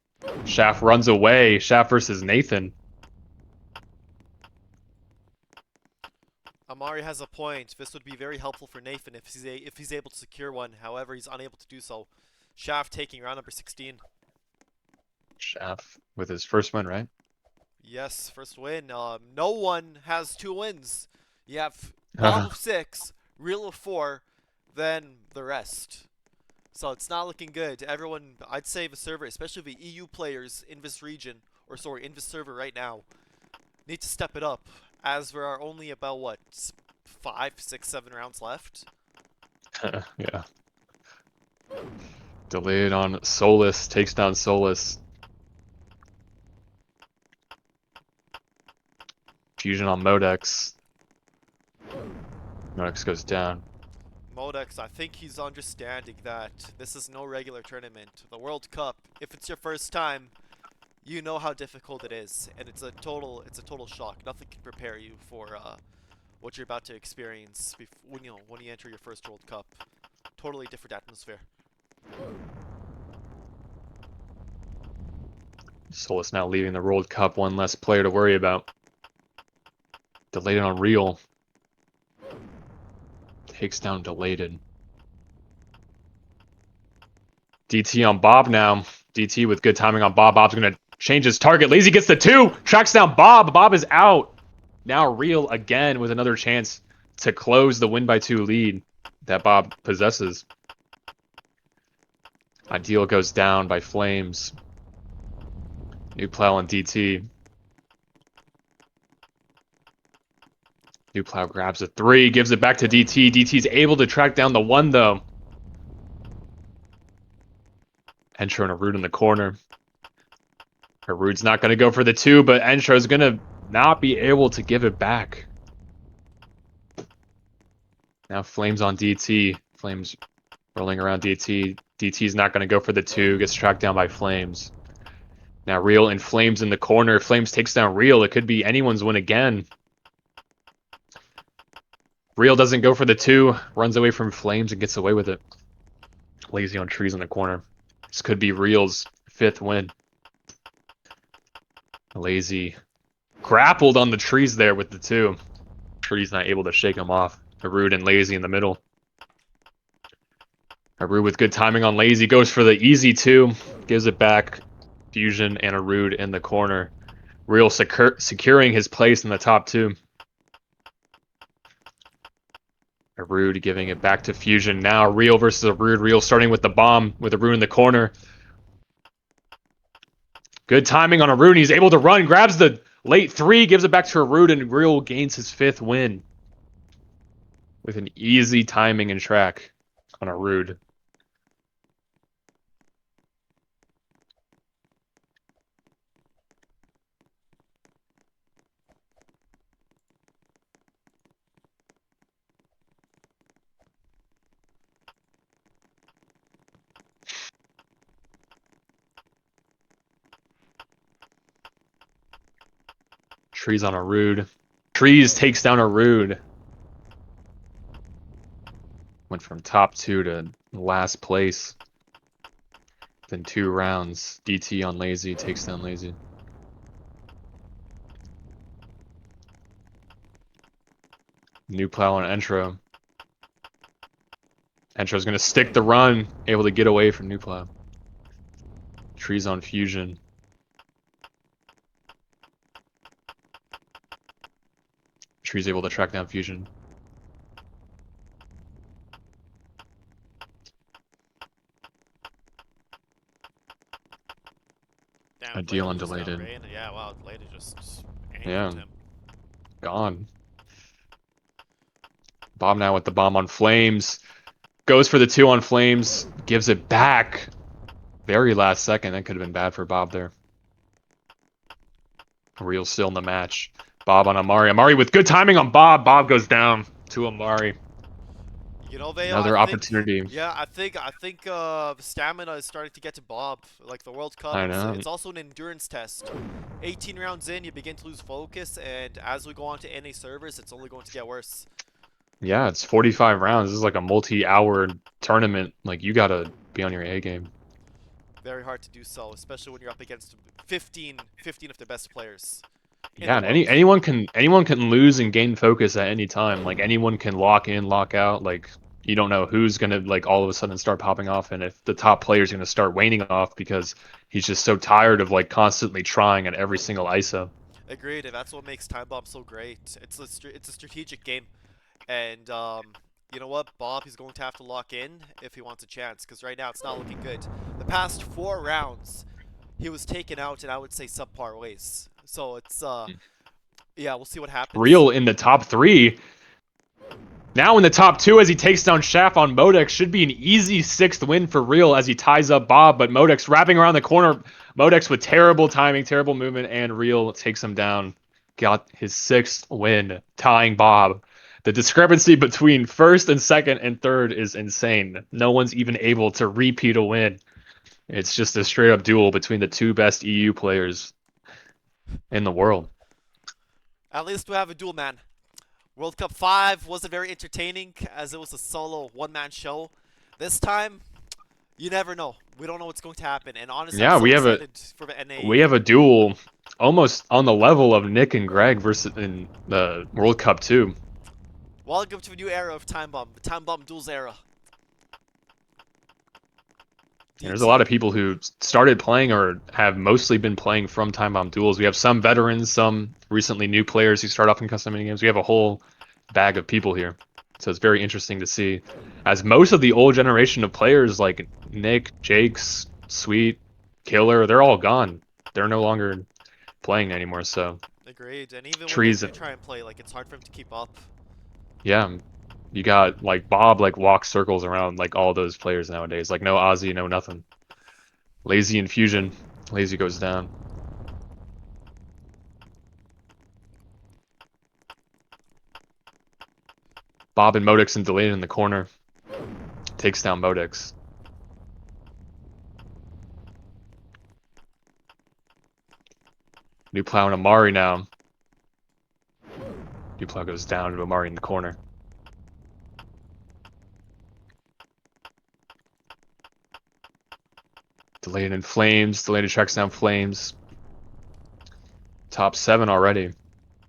Shaft runs away. Shaft versus Nathan. Amari has a point. This would be very helpful for Nathan if he's able to secure one. However, he's unable to do so. Shaft taking round number 16. Shaft with his first win, right? Yes, first win. No one has 2 wins. You have Bob of 6, Real of 4, then the rest. So it's not looking good. Everyone, I'd say the server, especially the EU players in this region, or sorry, in this server right now, need to step it up, as there are only about, what, 5, 6, 7 rounds left? Yeah. Delayed on Solus, takes down Solus. Fusion on Modex. Modex goes down. Modex, I think he's understanding that this is no regular tournament. The World Cup, if it's your first time, you know how difficult it is, and it's a total shock. Nothing can prepare you for what you're about to experience when you enter your first World Cup. Totally different atmosphere. Solus now leaving the World Cup, one less player to worry about. Delayed on Real. Takes down Delated. DT on Bob now. DT with good timing on Bob. Bob's going to change his target. Lazy gets the 2. Tracks down Bob. Bob is out. Now Real again with another chance to close the win by 2 lead that Bob possesses. Ideal goes down by Flames. New Plow on DT. New Plow grabs a 3, gives it back to DT. DT's able to track down the 1, though. Entro and Arude in the corner. Arude's not going to go for the 2, but Entro's going to not be able to give it back. Now Flames on DT. Flames rolling around DT. DT's not going to go for the 2, gets tracked down by Flames. Now Real and Flames in the corner. Flames takes down Real. It could be anyone's win again. Real doesn't go for the 2, runs away from Flames and gets away with it. Lazy on Trees in the corner. This could be Real's 5th win. Lazy grappled on the Trees there with the 2. Trees not able to shake him off. Arude and Lazy in the middle. Arude with good timing on Lazy goes for the easy 2. Gives it back. Fusion and Arude in the corner. Real securing his place in the top 2. Arude giving it back to Fusion. Now Real versus Arude. Real starting with the bomb with Arude in the corner. Good timing on Arude. He's able to run, grabs the late 3, gives it back to Arude, and Real gains his 5th win. With an easy timing and track on Arude. Trees on Arude. Trees takes down Arude. Went from top 2 to last place. Then 2 rounds. DT on Lazy takes down Lazy. New plow on Entro. Entro's gonna stick the run, able to get away from New plow. Trees on Fusion. Tree's able to track down Fusion. Damn, A deal Blade lose now, undelated. right? Yeah, wow, Blade just angered Yeah. him. Gone. Bob now with the bomb on Flames. Goes for the 2 on Flames. Gives it back. Very last second. That could have been bad for Bob there. Real still in the match. Bob on Amari. Amari with good timing on Bob. Bob goes down to Amari. You know, Veo, Another I think, opportunity. yeah, I think stamina is starting to get to Bob. Like the World Cup, I know. it's also an endurance test. 18 rounds in, you begin to lose focus, and as we go on to NA servers, it's only going to get worse. Yeah, it's 45 rounds. This is like a multi-hour tournament. Like, you gotta be on your A game. Very hard to do so, especially when you're up against 15 of the best players. Yeah, and anyone can lose and gain focus at any time. Like, anyone can lock in, lock out. Like, you don't know who's gonna like all of a sudden start popping off, and if the top player's gonna start waning off because he's just so tired of like constantly trying at every single ISO. Agreed, and that's what makes Timebomb so great. It's a strategic game, and you know what? Bob is going to have to lock in if he wants a chance, because right now it's not looking good. The past 4 rounds, he was taken out, and I would say subpar ways. So it's yeah, we'll see what happens. Real in the top 3. Now in the top 2 as he takes down Shaft on Modex. Should be an easy 6th win for Real as he ties up Bob, but Modex wrapping around the corner. Modex with terrible timing, terrible movement, and Real takes him down. Got his 6th win, tying Bob. The discrepancy between 1st and 2nd and 3rd is insane. No one's even able to repeat a win. It's just a straight up duel between the 2 best EU players in the world. At least we have a duel, man. World Cup 5 wasn't very entertaining as it was a solo one-man show. This time, you never know. We don't know what's going to happen. And honestly, Yeah, I'm so we have a duel almost on the level of Nick and Greg versus in the World Cup 2. Welcome to a new era of Timebomb, the Timebomb Duels era. There's a lot of people who started playing or have mostly been playing from Time Bomb Duels. We have some veterans, some recently new players who start off in custom minigames. We have a whole bag of people here. So it's very interesting to see. As most of the old generation of players like Nick, Jakes, Sweet, Killer, they're all gone. They're no longer playing anymore, so... Agreed, and even when Trees. they do try and play, like, it's hard for him to keep up. Yeah, you got like Bob like walks circles around like all those players nowadays. Like no Ozzy, no nothing. Lazy and Fusion. Lazy goes down. Bob and Modex and Delayed in the corner. Takes down Modex. New Plow and Amari now. New Plow goes down to Amari in the corner. Delayed in Flames. Delayed tracks down Flames. Top 7 already.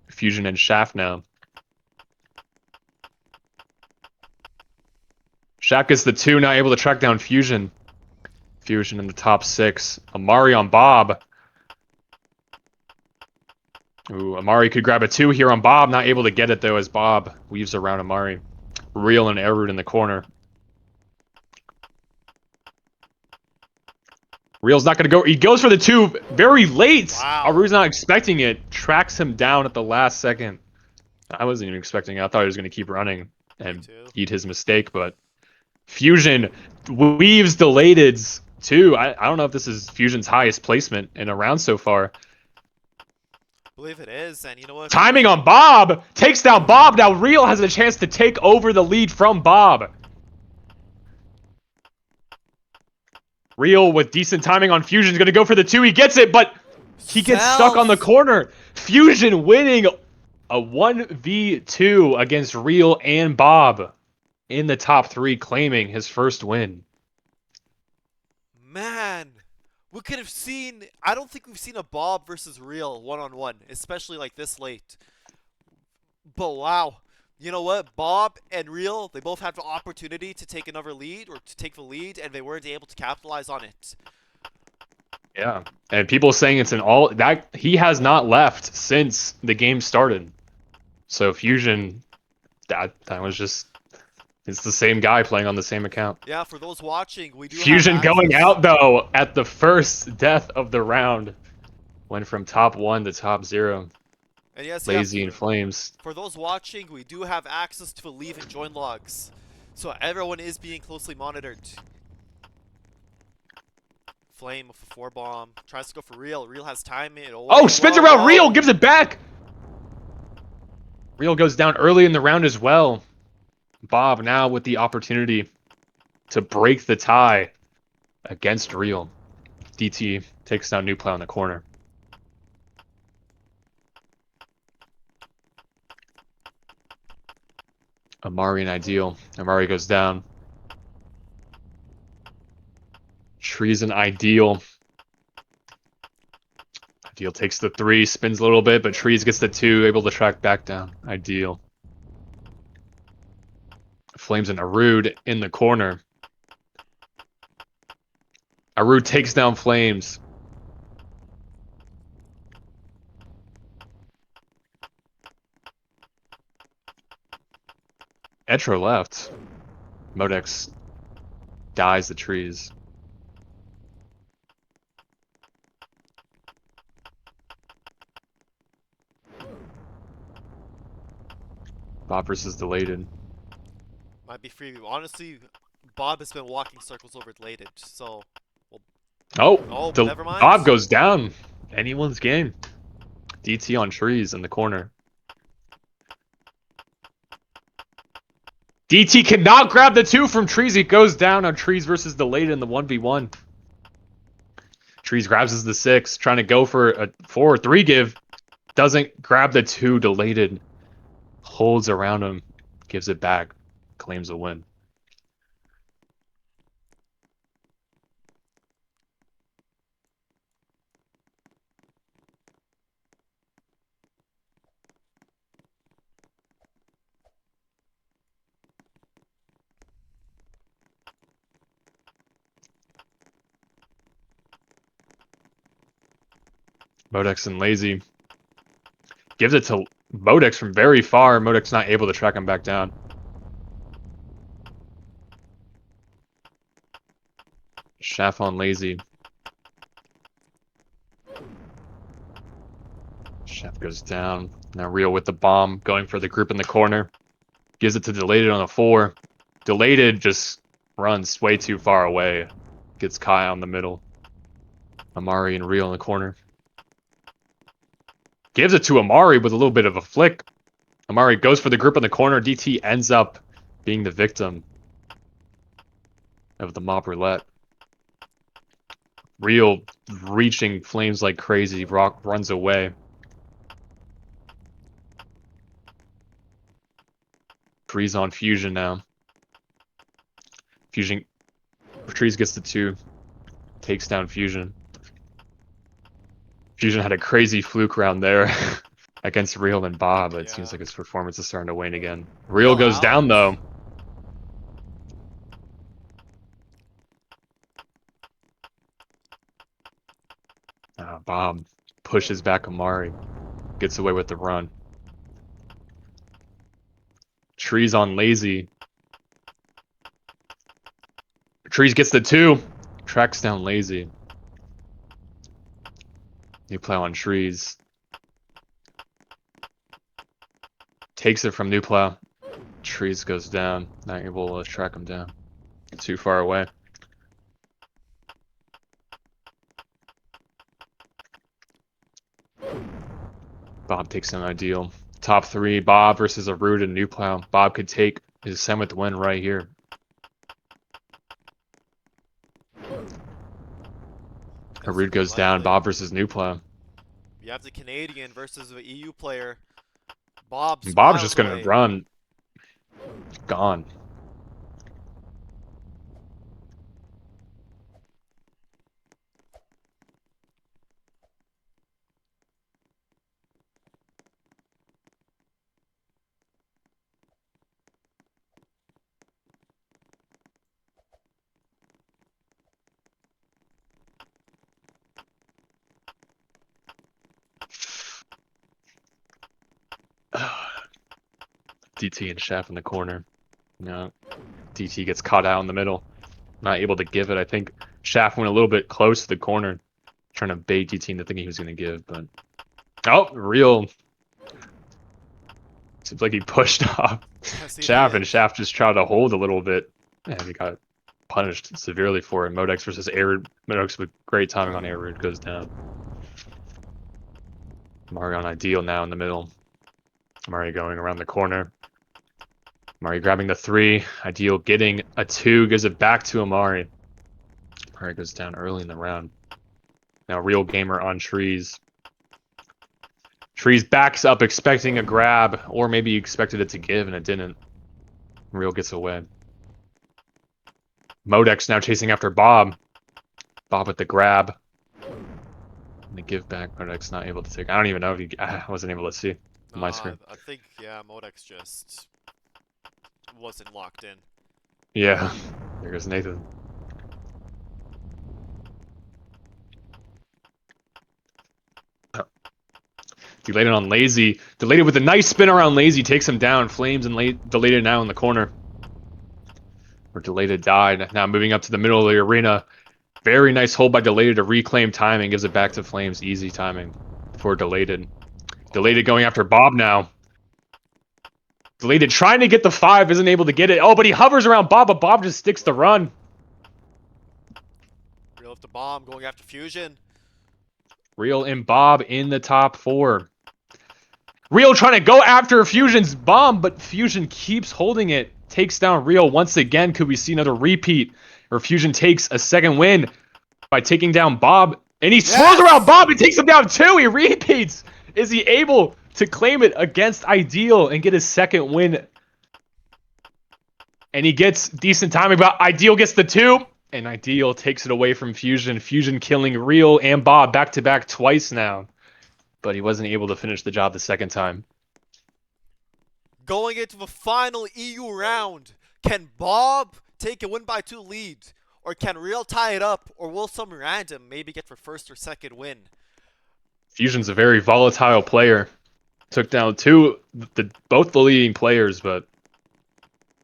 Fusion and Shaft now. Shaft gets the 2, now able to track down Fusion. Fusion in the top 6. Amari on Bob. Ooh, Amari could grab a 2 here on Bob. Not able to get it though as Bob weaves around Amari. Real and Airroot in the corner. Real's not going to go. He goes for the 2 very late. Wow. Aru's not expecting it. Tracks him down at the last second. I wasn't even expecting it. I thought he was going to keep running and eat his mistake, but Fusion weaves delayeds too. I don't know if this is Fusion's highest placement in a round so far. I believe it is, and you know what? Timing on Bob! Takes down Bob! Now Real has a chance to take over the lead from Bob. Real with decent timing on Fusion is going to go for the 2. He gets it, but he gets stuck on the corner. Fusion winning a 1v2 against Real and Bob in the top 3, claiming his first win. Man, we could have seen... I don't think we've seen a Bob versus Real one-on-one, especially like this late. But wow. You know what? Bob and Real, they both had the opportunity to take another lead or to take the lead, and they weren't able to capitalize on it. Yeah, and people saying it's an all... that he has not left since the game started. So Fusion, that was just... it's the same guy playing on the same account. Yeah, for those watching, we do Fusion have going access. out, though, at the first death of the round. Went from top 1 to top 0. And yes, Lazy and Flames. For those watching, we do have access to the leave and join logs. So everyone is being closely monitored. Flame with a 4 bomb. Tries to go for Real. Real has time in. Oh, spins around Real, gives it back! Real goes down early in the round as well. Bob now with the opportunity to break the tie against Real. DT takes down New Play on the corner. Amari and Ideal. Amari goes down. Trees and Ideal. Ideal takes the 3, spins a little bit, but Trees gets the 2, able to track back down. Ideal. Flames and Arud in the corner. Arud takes down Flames. Etro left. Modex dies the trees. Bob versus Delayed. Might be free. Honestly, Bob has been walking circles over Delayed, so... Oh, never mind. Bob goes down. Anyone's game. DT on trees in the corner. DT cannot grab the 2 from Trees. He goes down on Trees versus Delayed in the 1v1. Trees grabs the 6, trying to go for a 4 or 3 give. Doesn't grab the 2. Delayed holds around him, gives it back, claims a win. Modex and Lazy. Gives it to Modex from very far. Modex not able to track him back down. Shaft on Lazy. Shaft goes down. Now Real with the bomb, going for the group in the corner. Gives it to Delayed on a 4. Delayed just runs way too far away. Gets Kai on the middle. Amari and Real in the corner. Gives it to Amari with a little bit of a flick. Amari goes for the group in the corner. DT ends up being the victim of the mob roulette. Real reaching Flames like crazy. Rock runs away. Trees on Fusion now. Fusion. Trees gets the 2. Takes down Fusion. Fusion had a crazy fluke round there against Real and Bob, but it seems like his performance is starting to wane again. Real goes down, though. Bob pushes back Amari. Gets away with the run. Trees on Lazy. Trees gets the 2. Tracks down Lazy. New Plow on Trees. Takes it from New Plow. Trees goes down. Not able to track him down. Too far away. Bob takes an Ideal. Top 3, Bob versus Arud and New Plow. Bob could take his 7th win right here. Arud goes down. Bob versus New Plow. You have the Canadian versus the EU player. Bob's just gonna run. Gone. DT and Chef in the corner. No, DT gets caught out in the middle. Not able to give it. I think Shaft went a little bit close to the corner, trying to bait DT into thinking he was going to give, but oh, real. Seems like he pushed off Shaft, and Shaft just tried to hold a little bit, and he got punished severely for it. Modex versus Arid. Modex with great timing on Arid goes down. Mario on Ideal now in the middle. Mario going around the corner. Mario grabbing the 3. Ideal getting a 2. Gives it back to Amari. Mario goes down early in the round. Now Real Gamer on Trees. Trees backs up expecting a grab. Or maybe he expected it to give and it didn't. Real gets away. Modex now chasing after Bob. Bob with the grab. And the give back. Modex not able to take. I don't even know if he... I wasn't able to see on my screen. I think, yeah, Modex just wasn't locked in. Yeah. There goes Nathan. Delayed on Lazy. Delayed with a nice spin around Lazy. Takes him down. Flames and Delayed now in the corner. Or Delayed died. Now moving up to the middle of the arena. Very nice hold by Delayed to reclaim timing. Gives it back to Flames. Easy timing for Delayed. Delayed going after Bob now. Delayed trying to get the 5. Isn't able to get it. Oh, but he hovers around Bob. But Bob just sticks the run. Real with the bomb. Going after Fusion. Real and Bob in the top 4. Real trying to go after Fusion's bomb, but Fusion keeps holding it. Takes down Real once again. Could we see another repeat? Or Fusion takes a 2nd win by taking down Bob. And he swirls around Bob and takes him down too. He repeats. Is he able to claim it against Ideal and get his 2nd win? And he gets decent timing, but Ideal gets the 2. And Ideal takes it away from Fusion. Fusion killing Real and Bob back-to-back twice now. But he wasn't able to finish the job the 2nd time. Going into the final EU round, can Bob take a win by 2 lead? Or can Real tie it up? Or will some random maybe get their 1st or 2nd win? Fusion's a very volatile player. Took down both the leading players, but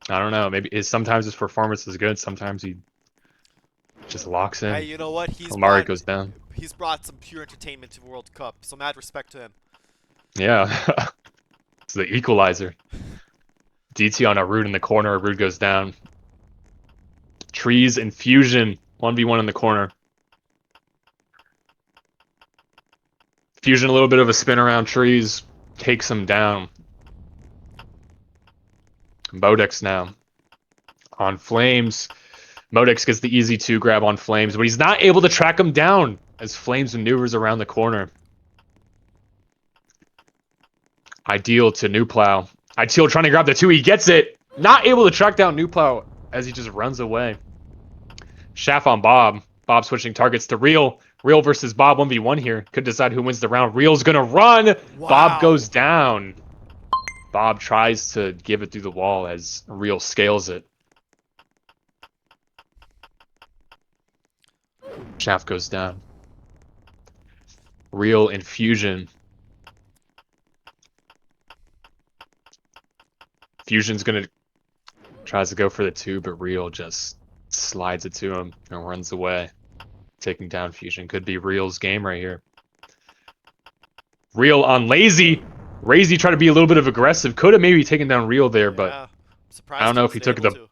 I don't know. Maybe sometimes his performance is good. Sometimes he just locks in. Hey, you know what? Amari goes down. He's brought some pure entertainment to the World Cup, so mad respect to him. Yeah. It's the equalizer. DT on Arud in the corner. Arud goes down. Trees and Fusion 1v1 in the corner. Fusion a little bit of a spin around Trees. Takes him down. Modex now. On Flames. Modex gets the easy 2 grab on Flames, but he's not able to track him down as Flames maneuvers around the corner. Ideal to New Plow. Ideal trying to grab the 2. He gets it. Not able to track down New Plow as he just runs away. Shaft on Bob. Bob switching targets to Real. Real versus Bob 1v1 here. Could decide who wins the round. Real's going to run. Wow. Bob goes down. Bob tries to give it through the wall as Real scales it. Shaft goes down. Real and Fusion. Fusion's gonna tries to go for the 2, but Real just Slides it to him and runs away. Taking down Fusion. Could be Real's game right here. Real on Lazy. Lazy tried to be a little bit of aggressive. Could have maybe taken down Real there, but Yeah. I don't Surprised know if he was took able the to.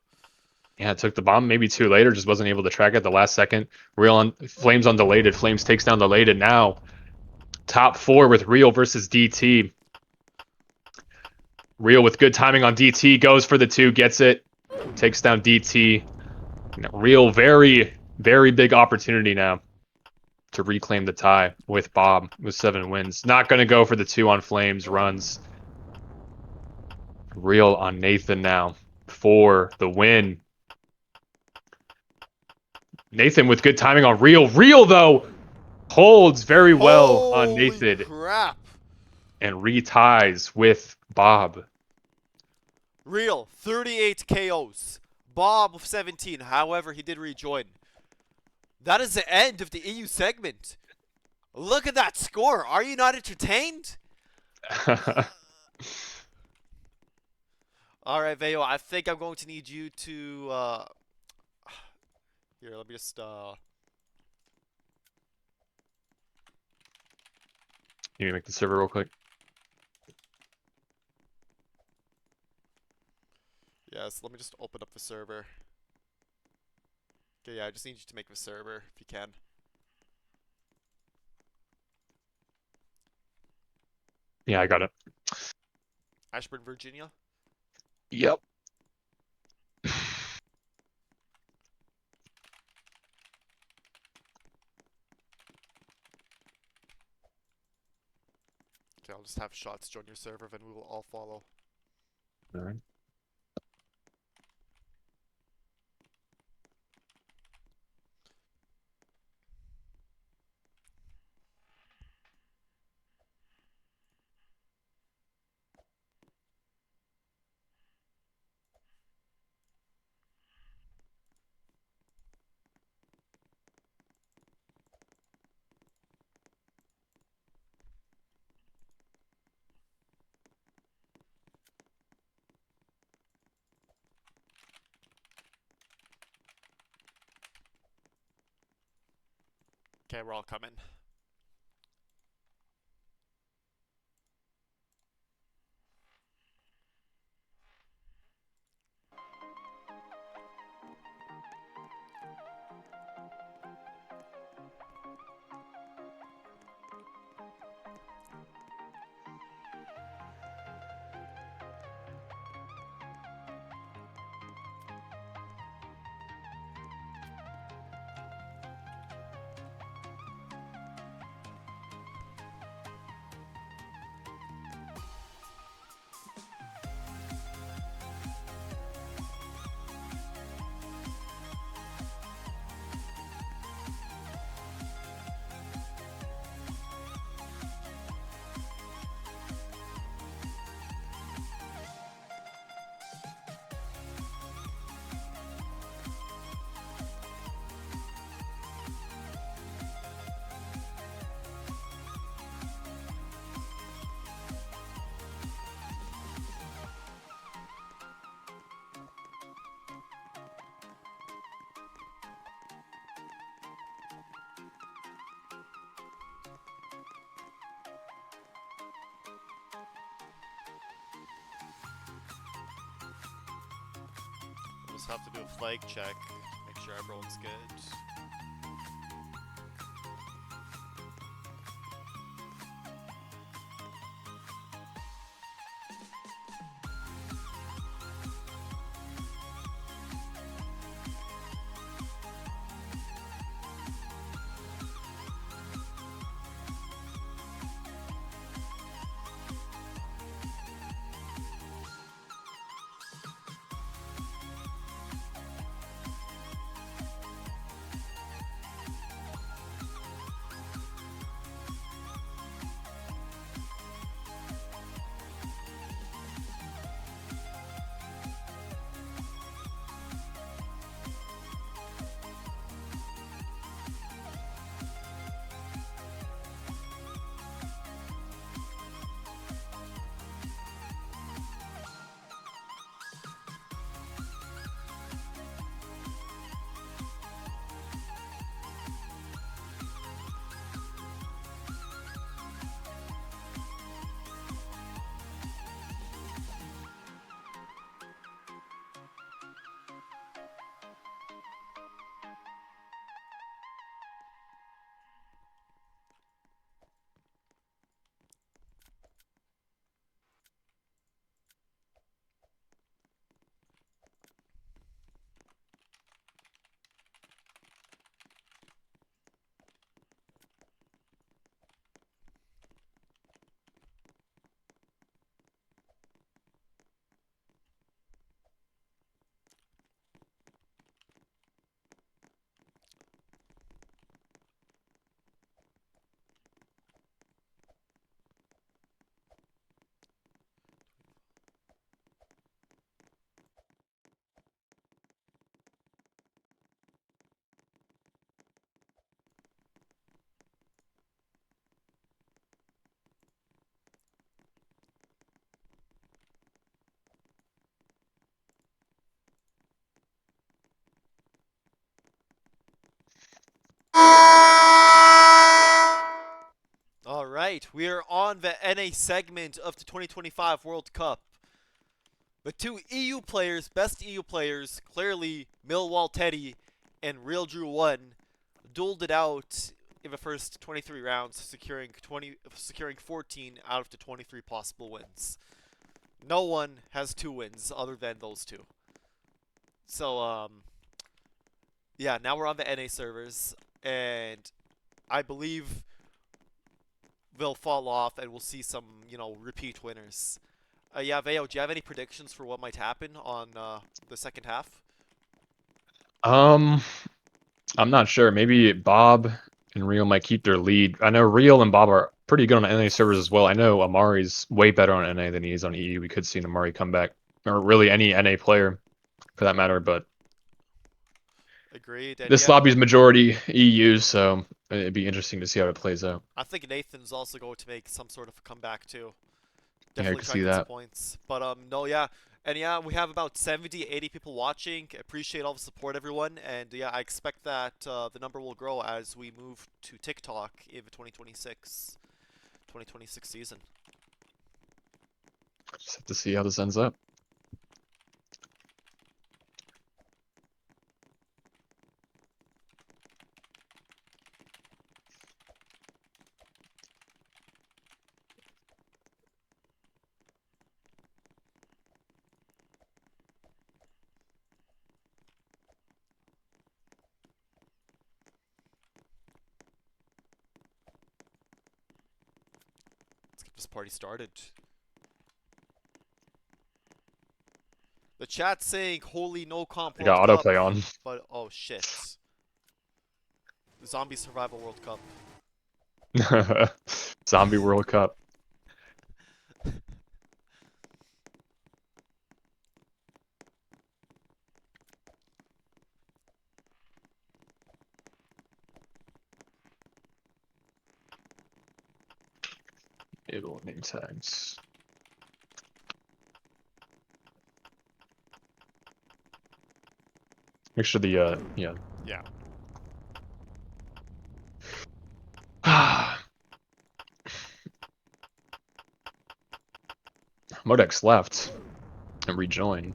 yeah, took the bomb maybe too later. Just wasn't able to track it at the last second. Real on Flames on Delated. Flames takes down Delated now. Top 4 with Real versus DT. Real with good timing on DT. Goes for the 2. Gets it. Takes down DT. Real very, very big opportunity now to reclaim the tie with Bob with 7 wins. Not going to go for the 2 on Flames. Runs. Real on Nathan now for the win. Nathan with good timing on Real. Real, though, holds very well on Holy Nathan crap! and reties with Bob. Real, 38 KOs. Bob with 17. However, he did rejoin. That is the end of the EU segment. Look at that score. Are you not entertained? All right, Veo, I think I'm going to need you to here, let me just You make the server real quick. yes, let me just open up the server. Okay, yeah, I just need you to make the server if you can. Yeah, I got it. Ashburn, Virginia. Yep. Okay, I'll just have shots join your server, then we will all follow. All right. Okay, we're all coming. We'll just have to do a flag check, make sure everyone's good. we are on the NA segment of the 2025 World Cup. The two EU players, best EU players, clearly Millwall Teddy and Real Drew 1, dueled it out in the first 23 rounds, securing 14 out of the 23 possible wins. No one has 2 wins other than those two. So, yeah, now we're on the NA servers, and I believe they'll fall off, and we'll see some, repeat winners. Yeah, Veo, do you have any predictions for what might happen on the second half? I'm not sure. Maybe Bob and Real might keep their lead. I know Real and Bob are pretty good on NA servers as well. I know Amari's way better on NA than he is on EU. We could see an Amari come back, or really any NA player for that matter. But Agreed. And this yeah, lobby's majority EU, so it'd be interesting to see how it plays out. I think Nathan's also going to make some sort of a comeback too. Yeah, I Definitely could try see to get some that. points. But no, yeah. And yeah, we have about 70, 80 people watching. Appreciate all the support, everyone. And yeah, I expect that the number will grow as we move to TikTok in the 2026 season. Just have to see how this ends up. Let's get this party started. The chat's saying holy no comp I World got Cup, autoplay on. but oh shit. Zombie Survival World Cup. Zombie World Cup. It'll name tags. Make sure the yeah. Yeah. Modex left and rejoined.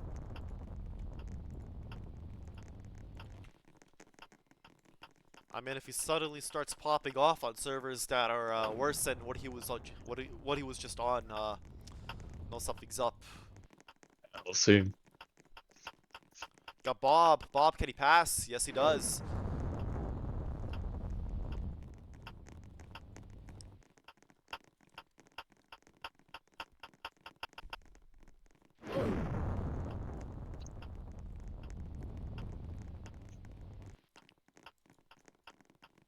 I mean, if he suddenly starts popping off on servers that are worse than what he was on, what he was just on, know something's up. We'll see. Got Bob. Bob, can he pass? Yes, he does.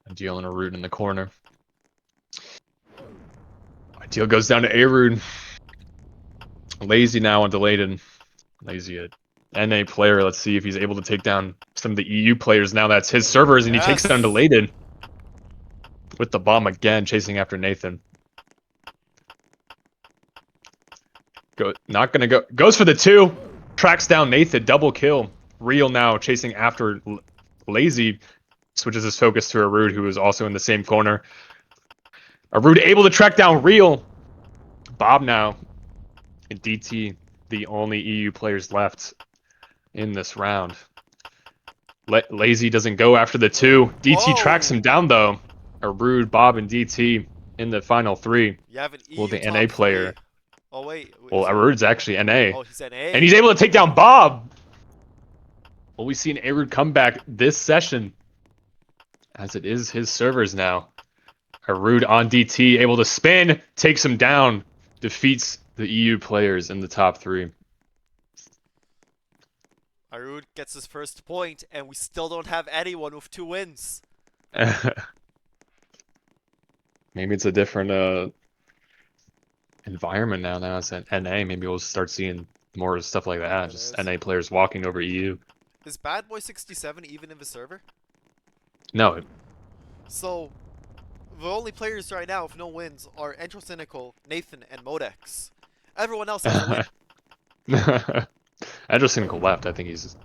Ideal and a root in the corner. Ideal goes down to A-Root. Lazy now on Delayed. Lazy a NA player. Let's see if he's able to take down some of the EU players. Now that's his servers, and he takes down Delayed with the bomb again, chasing after Nathan. Not gonna go. Goes for the 2. Tracks down Nathan. Double kill. Real now chasing after Lazy. Switches his focus to Arud, who is also in the same corner. Arud able to track down Real. Bob now. And DT, the only EU players left in this round. Lazy doesn't go after the 2. DT tracks him down, though. Arud, Bob, and DT in the final 3. You have an EU Well, the top NA player. 3. Oh, wait. Well, Arud's actually NA. Oh, he's NA. And he's able to take down Bob. Well, we've seen Arud come back this session, as it is his servers now. Arud on DT, able to spin, takes him down, defeats the EU players in the top 3. Arud gets his first point, and we still don't have anyone with 2 wins. Maybe it's a different environment now. Now it's at NA. Maybe we'll start seeing more stuff like that. Just NA players walking over EU. Is Bad Boy 67 even in the server? No. So, the only players right now with no wins are Entro Cynical, Nathan, and Modex. Everyone else has a win. Andrew Cynical left. I think he's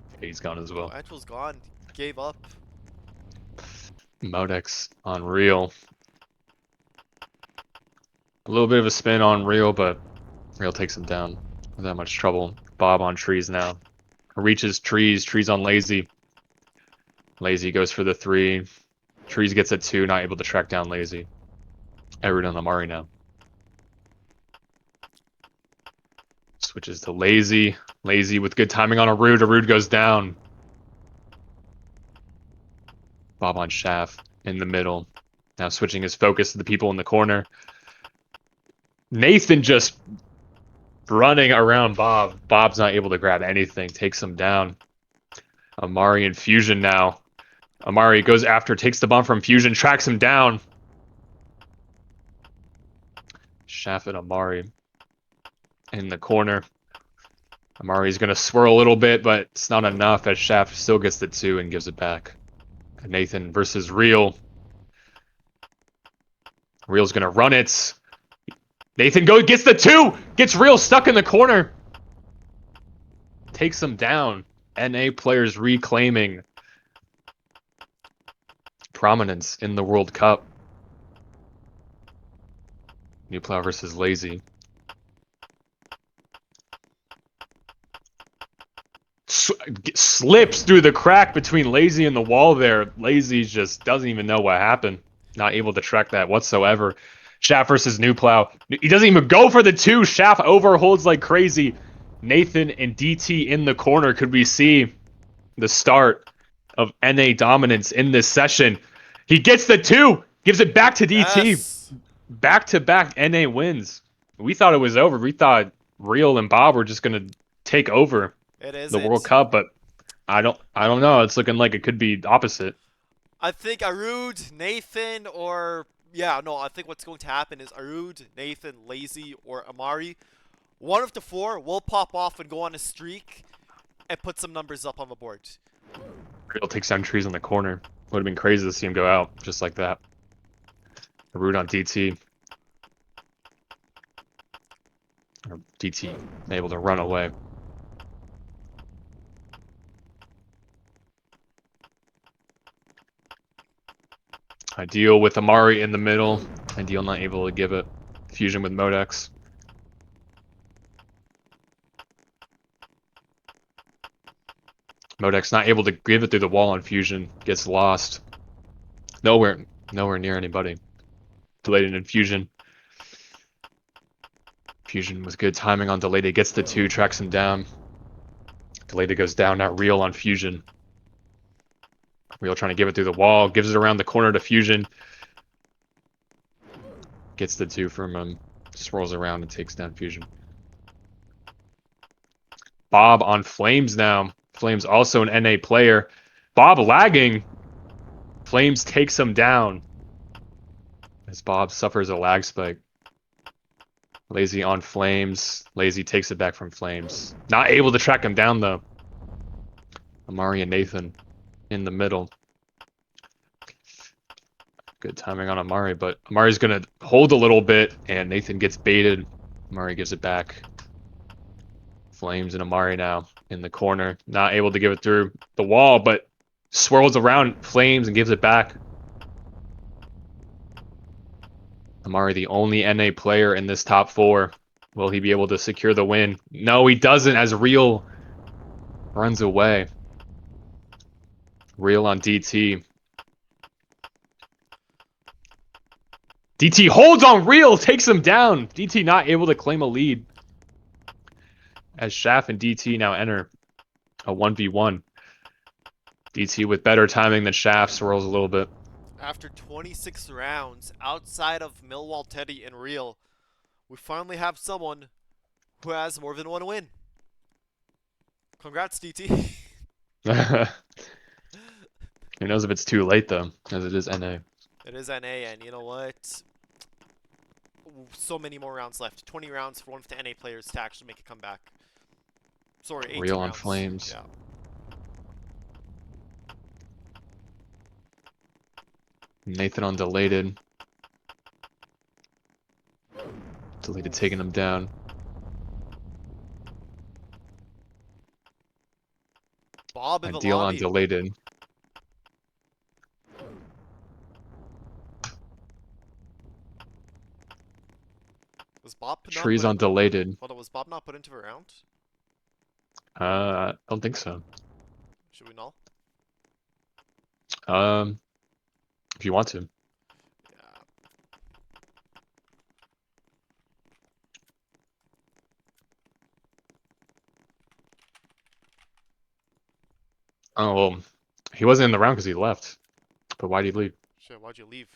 gone as well. Entro's gone. Gave up. Modex on Real. A little bit of a spin on Real, but Real takes him down without much trouble. Bob on trees now. Reaches trees. Trees on Lazy. Lazy goes for the 3. Trees gets a 2. Not able to track down Lazy. Everyone on Amari now. Switches to Lazy. Lazy with good timing on Arude. Arude goes down. Bob on Shaft in the middle. Now switching his focus to the people in the corner. Nathan just running around Bob. Bob's not able to grab anything. Takes him down. Amari in Fusion now. Amari goes after, takes the bomb from Fusion, tracks him down. Shaft and Amari in the corner. Amari's going to swirl a little bit, but it's not enough as Shaft still gets the 2 and gives it back. Nathan versus Real. Real's going to run it. Nathan gets the 2! Gets Real stuck in the corner. Takes him down. NA players reclaiming prominence in the World Cup. New Plow versus Lazy. Slips through the crack between Lazy and the wall there. Lazy just doesn't even know what happened. Not able to track that whatsoever. Shaft versus New Plow. He doesn't even go for the 2. Shaft overholds like crazy. Nathan and DT in the corner. Could we see the start of NA dominance in this session? He gets the 2. Gives it back to DT. Yes. Back-to-back NA wins. We thought it was over. We thought Real and Bob were just going to take over the World Cup, but I don't know. It's looking like it could be opposite. I think Arude, Nathan, or I think what's going to happen is Arude, Nathan, Lazy, or Amari. One of the 4 will pop off and go on a streak and put some numbers up on the board. Real takes down trees on the corner. Would have been crazy to see him go out just like that. Arude on DT. Or DT able to run away. Ideal with Amari in the middle. Ideal not able to give it. Fusion with Modex. Modex not able to give it through the wall on Fusion. Gets lost. Nowhere near anybody. Delayed in Fusion. Fusion with good timing on Delayed. Gets the 2, tracks him down. Delayed goes down, not Real on Fusion. Real trying to give it through the wall. Gives it around the corner to Fusion. Gets the 2 from him. Swirls around and takes down Fusion. Bob on Flames now. Flames also an NA player. Bob lagging. Flames takes him down. As Bob suffers a lag spike. Lazy on Flames. Lazy takes it back from Flames. Not able to track him down though. Amari and Nathan in the middle. Good timing on Amari, but Amari's going to hold a little bit, and Nathan gets baited. Amari gives it back. Flames and Amari now in the corner. Not able to give it through the wall, but swirls around Flames and gives it back. Amari, the only NA player in this top 4. Will he be able to secure the win? No, he doesn't, as Real runs away. Real on DT. DT holds on Real, takes him down. DT not able to claim a lead. As Shaft and DT now enter a 1v1. DT with better timing than Shaft swirls a little bit. After 26 rounds, outside of Millwall, Teddy, and Real, we finally have someone who has more than 1 win. Congrats, DT. Who knows if it's too late, though, as it is NA. It is NA, and you know what? So many more rounds left. 20 rounds for one of the NA players to actually make a comeback. Sorry, 18 Real on rounds. Flames. Yeah. Nathan on Delayed. Delayed taking him down. Bob in the Ideal on lobby. Delayed. not Trees put on delated. Hold on, was Bob not put into a round? I don't think so. Should we null? If you want to. Yeah. Oh, well, he wasn't in the round because he left. But why'd he leave? Shit, why'd you leave?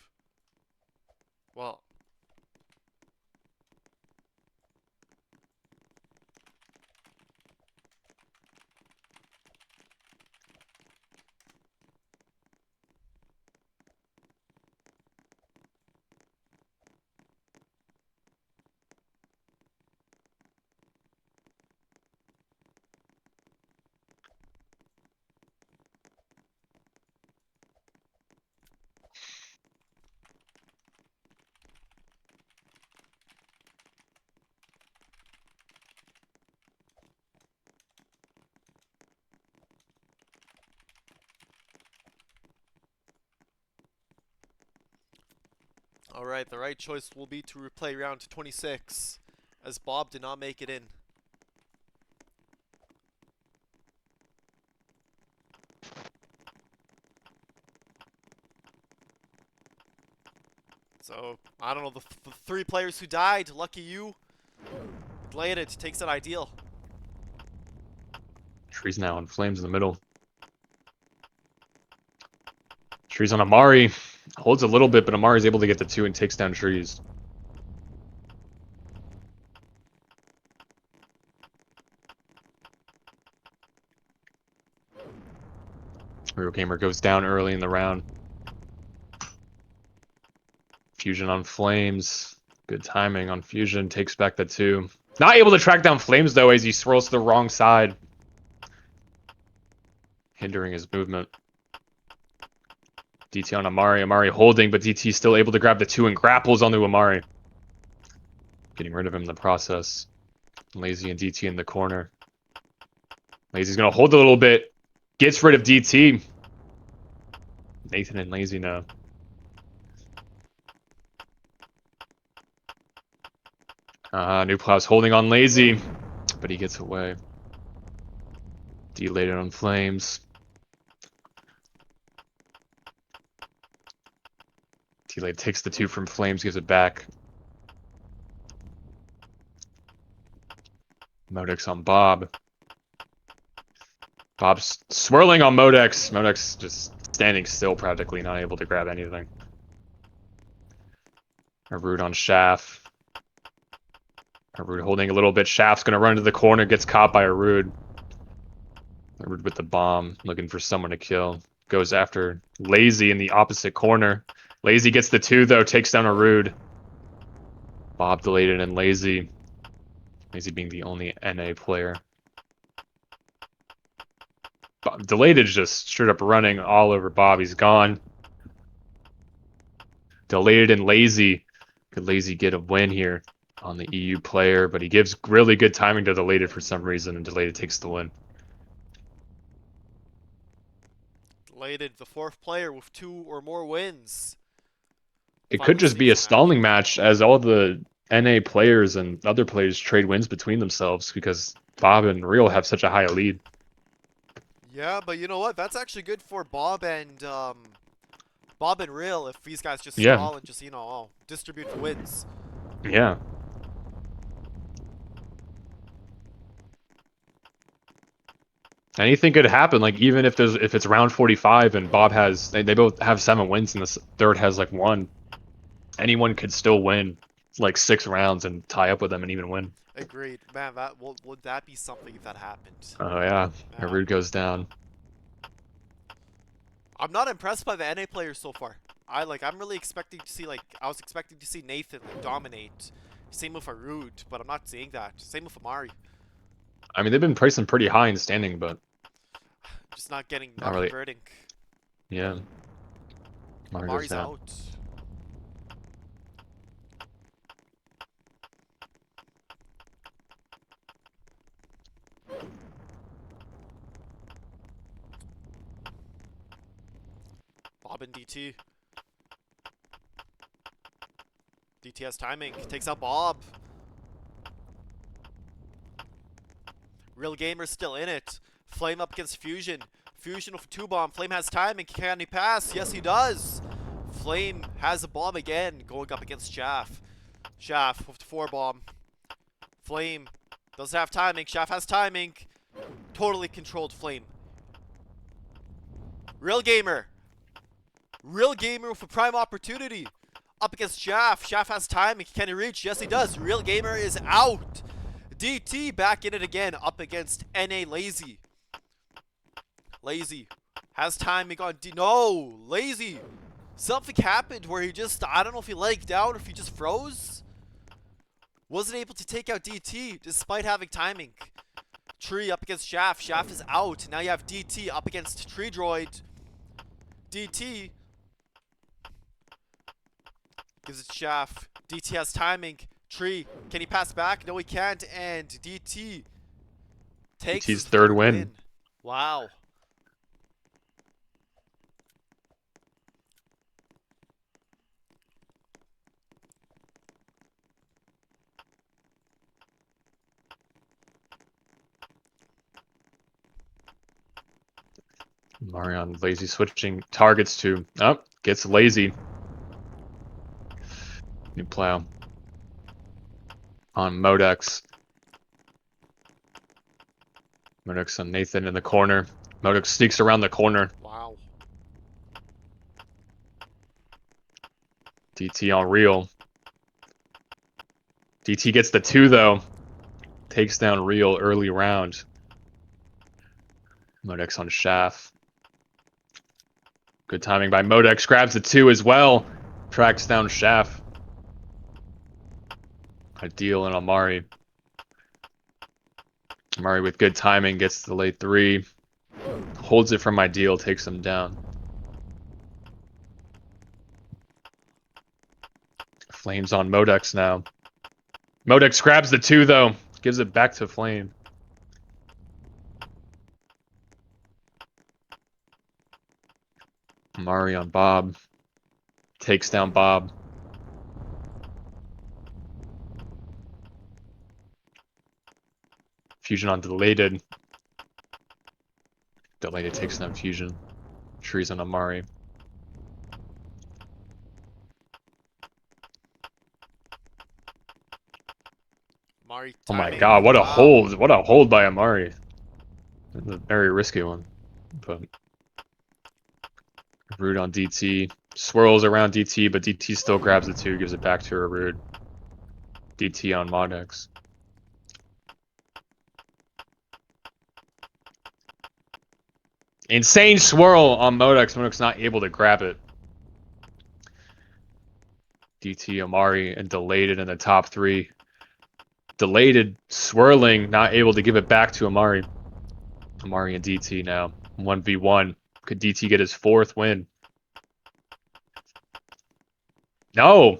Well, alright, the right choice will be to replay round 26, as Bob did not make it in. So, I don't know, the 3 players who died, lucky you. Bladed takes that ideal. Trees now in flames in the middle. Trees on Amari. Holds a little bit, but Amari's able to get the 2 and takes down trees. Real Gamer goes down early in the round. Fusion on flames. Good timing on Fusion. Takes back the 2. Not able to track down flames though as he swirls to the wrong side. Hindering his movement. DT on Amari. Amari holding, but DT still able to grab the 2 and grapples onto Amari. Getting rid of him in the process. Lazy and DT in the corner. Lazy's gonna hold a little bit. Gets rid of DT. Nathan and Lazy now. New Plow's holding on Lazy, but he gets away. Delayed on Flames. Delayed takes the 2 from Flames, gives it back. Modex on Bob. Bob's swirling on Modex. Modex just standing still practically, not able to grab anything. Arud on Shaft. Arud holding a little bit. Shaft's gonna run into the corner, gets caught by Arud. Arud with the bomb, looking for someone to kill. Goes after Lazy in the opposite corner. Lazy gets the 2 though, takes down Arud. Bob delayed it and Lazy. Lazy being the only NA player. Delayed is just straight up running all over Bob. He's gone. Delayed and Lazy. Could Lazy get a win here on the EU player, but he gives really good timing to Delayed for some reason, and Delayed takes the win. Delayed, the 4th player with 2 or more wins. It could Finally just be a sneaks in stalling action. match as all the NA players and other players trade wins between themselves because Bob and Real have such a high lead. Yeah, but you know what? That's actually good for Bob and Real if these guys just Yeah, stall and just, distribute the wins. yeah. Anything could happen. Like even if it's round 45 and Bob has they both have 7 wins and the third has like 1, anyone could still win like 6 rounds and tie up with them and even win. Agreed. Man, would that be something if that happened? Oh yeah, Man, Arud goes down. I'm not impressed by the NA players so far. I'm really expecting to see I was expecting to see Nathan dominate. Same with Arud, but I'm not seeing that. Same with Amari. I mean they've been pricing pretty high in standing, but Just not not really. converting. Yeah. Amari goes Amari's down. out. Bob and DT. DT has timing. Takes out Bob. Real Gamer's still in it. Flame up against Fusion. Fusion with 2 bomb. Flame has timing. Can he pass? Yes, he does. Flame has a bomb again, going up against Shaft. Shaft with the 4 bomb. Flame doesn't have timing. Shaft has timing. Totally controlled Flame. Real Gamer. Real Gamer with a prime opportunity. Up against Shaft. Shaft has timing. Can he reach? Yes, he does. Real Gamer is out. DT back in it again. Up against NA Lazy. Lazy has timing on D. No! Lazy! Something happened where he just, I don't know if he legged down or if he just froze. Wasn't able to take out DT despite having timing. Tree up against Shaft. Shaft is out. Now you have DT up against Tree Droid. DT gives it Shaft. DT has timing. Tree, can he pass back? No, he can't. And DT takes DT's his third win. Wow. Marion Lazy switching targets to. Oh, gets Lazy. New plow. On Modex. Modex on Nathan in the corner. Modex sneaks around the corner. Wow. DT on Real. DT gets the 2 though. Takes down Real early round. Modex on Shaft. Good timing by Modex. Grabs the 2 as well. Tracks down Shaft. Ideal and Amari. Amari with good timing gets the late 3. Holds it from Ideal. Takes him down. Flames on Modex now. Modex grabs the 2 though. Gives it back to Flame. Amari on Bob. Takes down Bob. Fusion on Delated. Delated takes down Fusion. Trees on Amari. Amari Oh my timing. god, what a Wow. hold. What a hold by Amari. That's a very risky one. But Rude on DT. Swirls around DT, but DT still grabs the 2, gives it back to a Rude. DT on Modex. Insane swirl on Modex. Modex not able to grab it. DT, Amari, and Delated in the top 3. Delated, swirling, not able to give it back to Amari. Amari and DT now. 1v1. Could DT get his 4th win? No!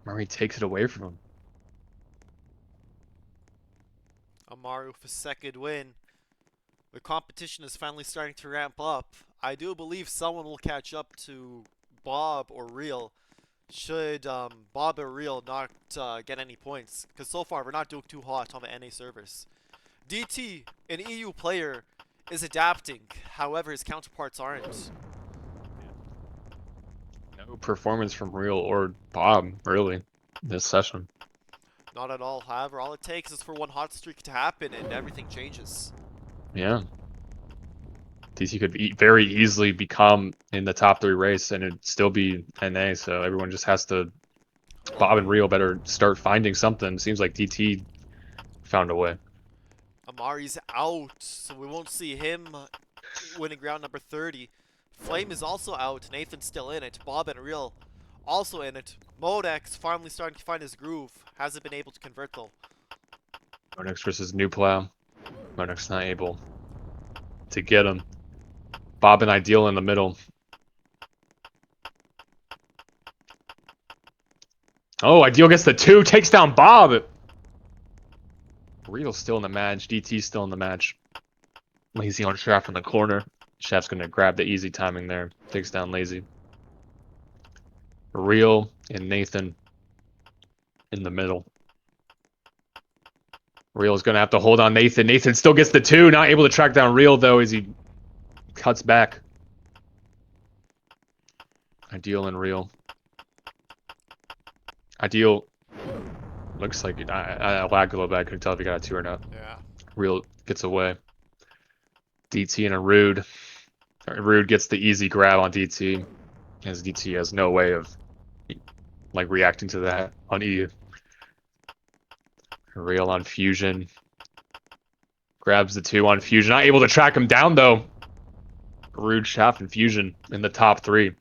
Amari takes it away from him. Amari with a 2nd win. The competition is finally starting to ramp up. I do believe someone will catch up to Bob or Real. Should Bob or Real not get any points. Because so far we're not doing too hot on the NA servers. DT, an EU player, is adapting. However, his counterparts aren't. No performance from Real or Bob, really, this session. Not at all. However, all it takes is for one hot streak to happen and everything changes. Yeah. DT could very easily become in the top 3 race and it'd still be NA, so everyone just has to... Bob and Real better start finding something. Seems like DT found a way. Amari's out, so we won't see him winning round number 30. Flame is also out. Nathan's still in it. Bob and Real also in it. Modex finally starting to find his groove. Hasn't been able to convert though. Modex versus New Plow. Modex not able to get him. Bob and Ideal in the middle. Oh, Ideal gets the 2, takes down Bob! Real's still in the match. DT's still in the match. Lazy on Shaft in the corner. Shaft's gonna grab the easy timing there. Takes down Lazy. Real and Nathan in the middle. Real's gonna have to hold on Nathan. Nathan still gets the 2, not able to track down Real though as he cuts back. Ideal and Real. Ideal looks like I lagged a little bit. I couldn't tell if he got a 2 or not. Yeah. Real gets away. DT and a Rude. Rude gets the easy grab on DT, as DT has no way of like reacting to that on E. Real on Fusion. Grabs the 2 on Fusion. Not able to track him down though. Rude, Shaft, and Fusion in the top 3.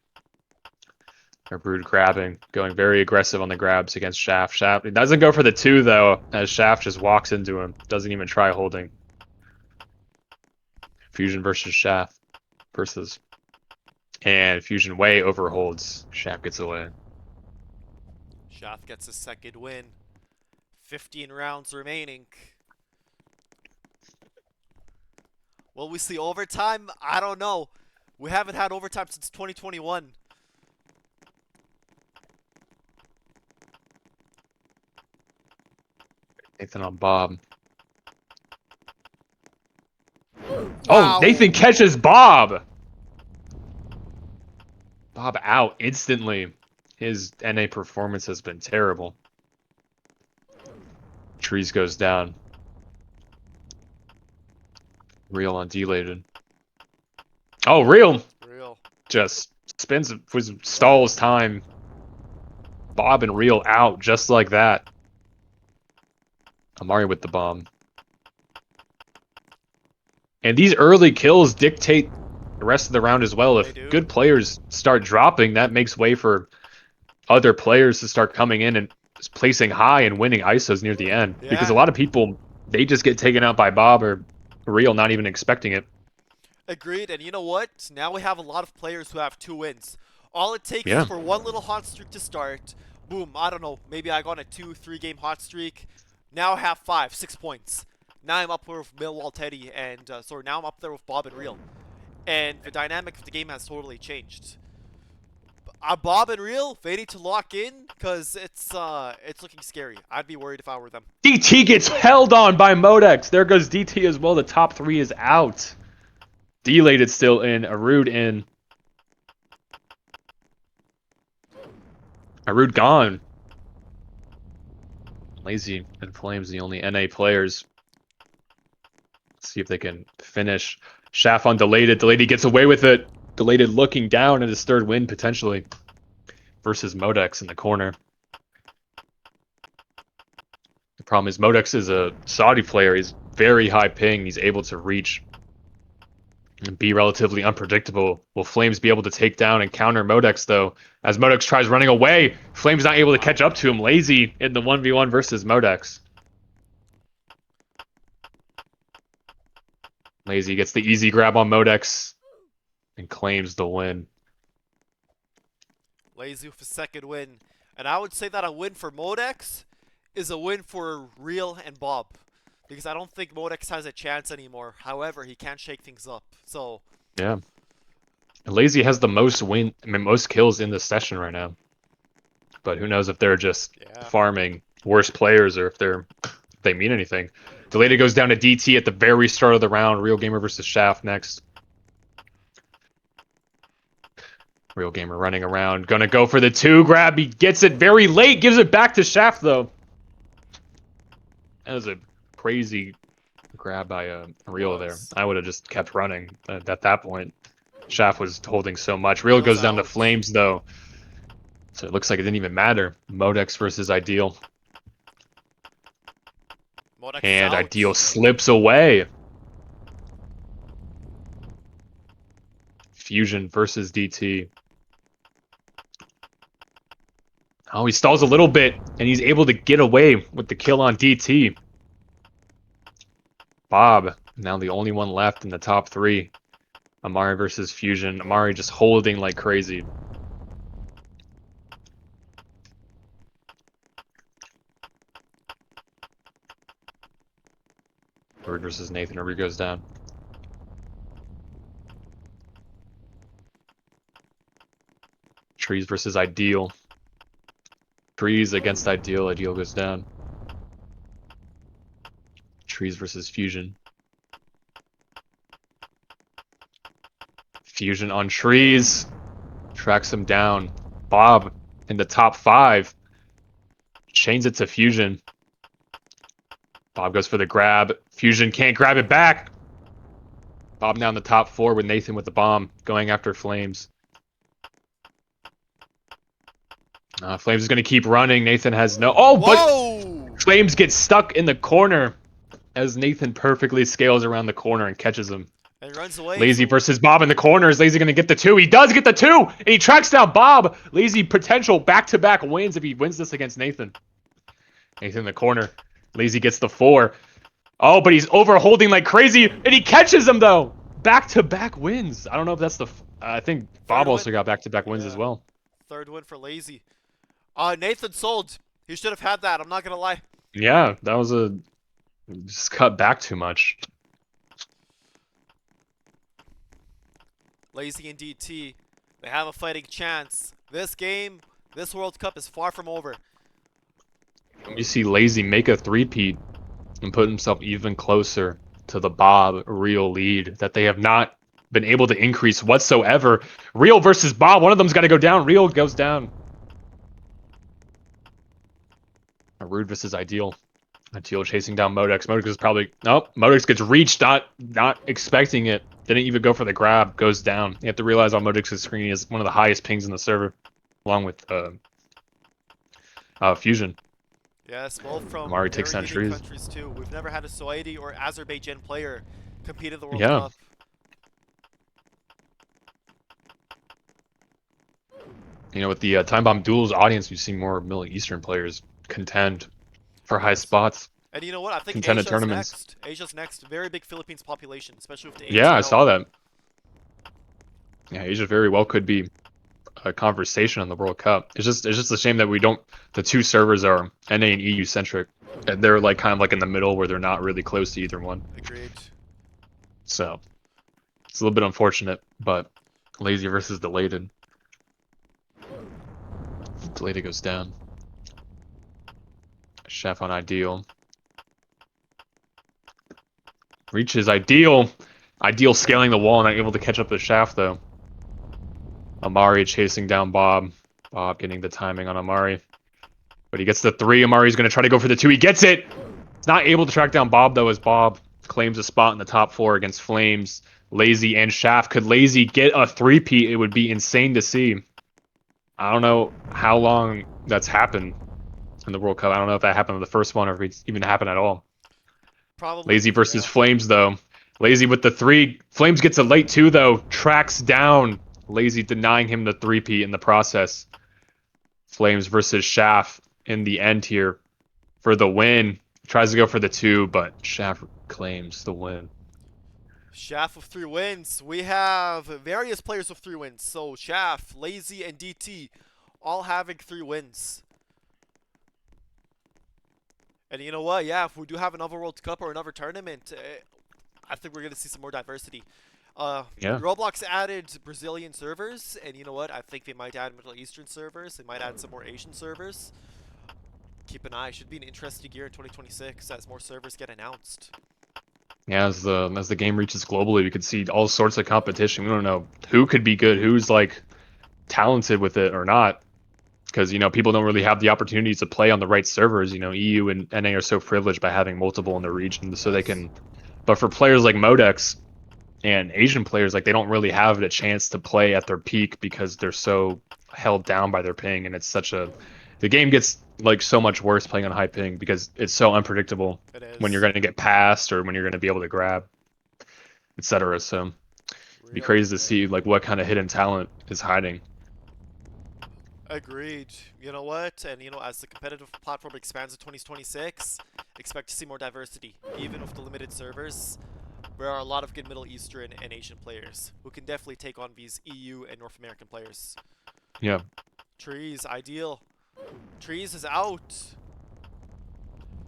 Rude grabbing, going very aggressive on the grabs against Shaft. Shaft, he doesn't go for the 2 though, as Shaft just walks into him. Doesn't even try holding. Fusion versus Shaft. Versus. And Fusion way overholds. Shaft gets away. Shaft gets his second win. 15 rounds remaining. Will we see overtime? I don't know. We haven't had overtime since 2021. Nathan on Bob. Wow. Oh, Nathan catches Bob! Bob out instantly. His NA performance has been terrible. Trees goes down. Real on delated. Oh, Real! Real. Just stalls time. Bob and Real out just like that. Amari with the bomb. And these early kills dictate the rest of the round as well. If good players start dropping, that makes way for other players to start coming in and placing high and winning ISOs near the end. Yeah. Because a lot of people, they just get taken out by Bob or Real, not even expecting it. Agreed, and you know what? Now we have a lot of players who have 2 wins. All it takes Yeah. is for one little hot streak to start. Boom, I don't know, maybe I got on a 2-3 game hot streak. Now I have 5, 6 points. Now I'm up there with Millwall Teddy, and now I'm up there with Bob and Real. And the dynamic of the game has totally changed. Bob and Real, they need to lock in, because it's looking scary. I'd be worried if I were them. DT gets held on by Modex. There goes DT as well. The top 3 is out. Delated still in. Arud in. Arud gone. Lazy and Flames, the only NA players. Let's see if they can finish. Shaft on Delated. Delated gets away with it. Delated looking down at his 3rd win, potentially. Versus Modex in the corner. The problem is Modex is a Saudi player. He's very high ping. He's able to reach and be relatively unpredictable. Will Flames be able to take down and counter Modex, though? As Modex tries running away, Flames not able to catch up to him. Lazy in the 1v1 versus Modex. Lazy gets the easy grab on Modex and claims the win. Lazy with a 2nd win. And I would say that a win for Modex is a win for Real and Bob. Because I don't think Modex has a chance anymore. However, he can shake things up. So yeah. Lazy has the most kills in the session right now. But who knows if they're just farming worse players or if they mean anything. Delated goes down to DT at the very start of the round. Real Gamer versus Shaft next. Real Gamer running around. Gonna go for the 2 grab. He gets it very late. Gives it back to Shaft, though. That was a crazy grab by Real there. I would have just kept running at that point. Shaft was holding so much. Real goes down to Flames, though. So it looks like it didn't even matter. Modex versus Ideal. Modex and out. Ideal slips away. Fusion versus DT. Oh, he stalls a little bit, and he's able to get away with the kill on DT. Bob, now the only one left in the top 3. Amari versus Fusion. Amari just holding like crazy. Bird versus Nathan. Ruby goes down. Trees versus Ideal. Trees against Ideal. Ideal goes down. Trees versus Fusion. Fusion on Trees. Tracks him down. Bob in the top 5. Chains it to Fusion. Bob goes for the grab. Fusion can't grab it back. Bob now in the top 4 with Nathan with the bomb going after Flames. Flames is going to keep running. Nathan has no... Oh, Whoa! but Flames gets stuck in the corner as Nathan perfectly scales around the corner and catches him. And runs away. Lazy versus Bob in the corner. Is Lazy going to get the 2? He does get the 2! And he tracks down Bob. Lazy potential back-to-back wins if he wins this against Nathan. Nathan in the corner. Lazy gets the 4. Oh, but he's overholding like crazy. And he catches him, though. Back-to-back wins. I don't know if that's the... I think Bob also got back-to-back wins as well. 3rd win for Lazy. Nathan sold. He should have had that. I'm not going to lie. Yeah, that was a... Just cut back too much. Lazy and DT, they have a fighting chance. This game, this World Cup is far from over. You see Lazy make a 3-peat and put himself even closer to the Bob Real lead that they have not been able to increase whatsoever. Real versus Bob, one of them's got to go down. Real goes down. Rude versus Ideal. Ideal chasing down Modex. Modex is probably... Nope, Modex gets reached, not expecting it. Didn't even go for the grab, goes down. You have to realize on Modex's screen he is one of the highest pings in the server, along with Fusion. Yes, both from Amari very takes down unique Trees. countries too. We've never had a Saudi or Azerbaijan player compete in the World Yeah. Cup. You know, with the Timebomb Duels audience, we've seen more Middle Eastern players contend for high spots. And you know what? I think Contended Asia's tournaments. next. Asia's next. Very big Philippines population, especially with the Yeah, I ATL. saw that. Yeah, Asia very well could be a conversation on the World Cup. It's just a shame that we don't... The 2 servers are NA and EU centric. And they're like kind of like in the middle where they're not really close to either one. Agreed. So it's a little bit unfortunate, but Lazy versus Delated. Delated goes down. Chef on Ideal. Reaches Ideal. Ideal scaling the wall, not able to catch up the shaft though. Amari chasing down Bob. Bob getting the timing on Amari. But he gets the 3. Amari's going to try to go for the 2. He gets it! Not able to track down Bob though, as Bob claims a spot in the top 4 against Flames, Lazy, and Shaft. Could Lazy get a 3-peat? It would be insane to see. I don't know how long that's happened in the World Cup. I don't know if that happened in the first one or if it's even happened at all. Probably. Lazy versus Flames, though. Lazy with the 3. Flames gets a late 2, though. Tracks down. Lazy denying him the 3-peat in the process. Flames versus Shaft in the end here for the win. Tries to go for the 2, but Shaft claims the win. Shaft with 3 wins. We have various players with 3 wins. So Shaft, Lazy, and DT all having 3 wins. And you know what? Yeah, if we do have another World Cup or another tournament, I think we're going to see some more diversity. Yeah. Roblox added Brazilian servers, and you know what? I think they might add Middle Eastern servers. They might add some more Asian servers. Keep an eye. Should be an interesting year in 2026 as more servers get announced. Yeah, as the game reaches globally, we could see all sorts of competition. We don't know who could be good, who's like talented with it or not, because you know people don't really have the opportunities to play on the right servers. You know, EU and NA are so privileged by having multiple in the region, so they can. But for players like Modex and Asian players, like they don't really have a chance to play at their peak because they're so held down by their ping, and it's such a. The game gets like so much worse playing on high ping because it's so unpredictable when you're going to get passed or when you're going to be able to grab, etc. So it'd be crazy to see like what kind of hidden talent is hiding. Agreed. You know what? And you know, as the competitive platform expands in 2026, expect to see more diversity. Even with the limited servers, there are a lot of good Middle Eastern and Asian players who can definitely take on these EU and North American players. Yeah. Trees, Ideal. Trees is out.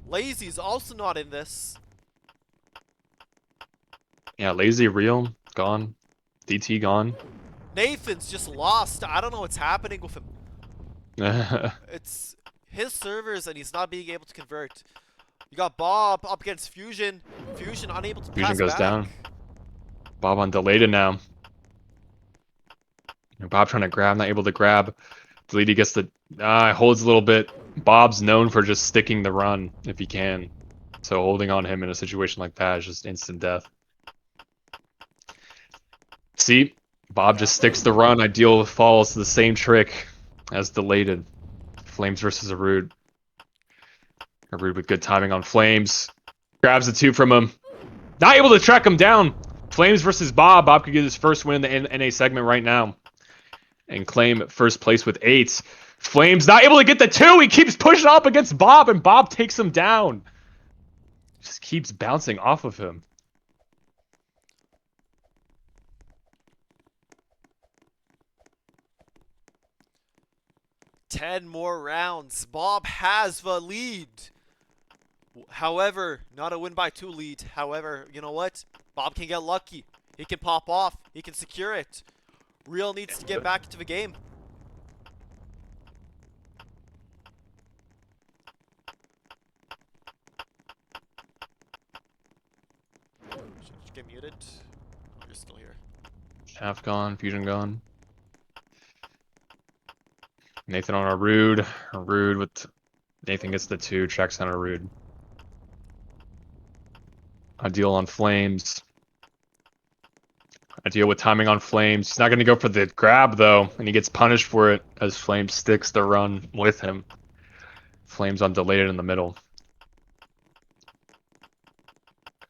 Lazy's also not in this. Yeah, Lazy, Real, gone. DT, gone. Nathan's just lost. I don't know what's happening with him. It's his servers and he's not being able to convert. You got Bob up against Fusion. Fusion unable to Fusion pass goes back. down. Bob on Deleted now. Bob trying to grab, not able to grab. Deleted gets the holds a little bit. Bob's known for just sticking the run if he can. So holding on him in a situation like that is just instant death. See, Bob just sticks the run. Ideal falls to the same trick as Deleted. Flames versus Arude. Arude with good timing on Flames. Grabs the 2 from him. Not able to track him down. Flames versus Bob. Bob could get his first win in the NA segment right now. And claim first place with 8. Flames not able to get the 2. He keeps pushing up against Bob, and Bob takes him down. Just keeps bouncing off of him. Ten more rounds. Bob has the lead. However, not a win by 2 lead. However, you know what? Bob can get lucky. He can pop off. He can secure it. Real needs to get back into the game. Should get muted. Oh, you're still here. Half gone, Fusion gone. Nathan on Arude. Arude with... Nathan gets the 2, tracks down Arude. Ideal on Flames. Ideal with timing on Flames. He's not going to go for the grab, though, and he gets punished for it as Flames sticks the run with him. Flames on Deleted in the middle.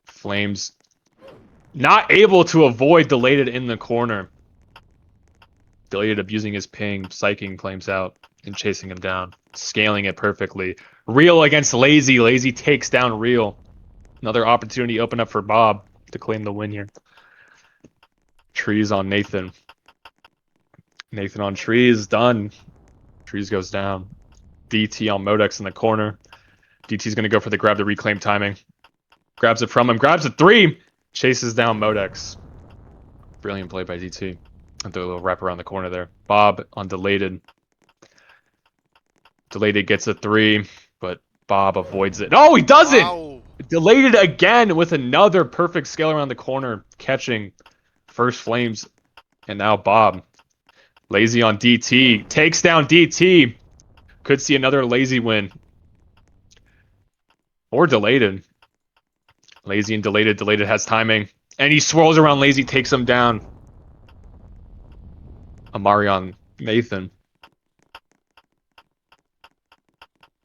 Flames not able to avoid Deleted in the corner. Deleted abusing his ping, psyching Flames out, and chasing him down. Scaling it perfectly. Real against Lazy. Lazy takes down Real. Another opportunity open up for Bob to claim the win here. Trees on Nathan. Nathan on Trees, done. Trees goes down. DT on Modex in the corner. DT's going to go for the grab to reclaim timing. Grabs it from him, grabs a 3! Chases down Modex. Brilliant play by DT. And do a little wrap around the corner there. Bob on Deleted. Deleted gets a 3, but Bob avoids it. No, he doesn't! Wow. Deleted again with another perfect scale around the corner, catching first Flames, and now Bob. Lazy on DT, takes down DT. Could see another Lazy win. Or Deleted. Lazy and Deleted. Deleted has timing. And he swirls around Lazy, takes him down. Amari on Nathan.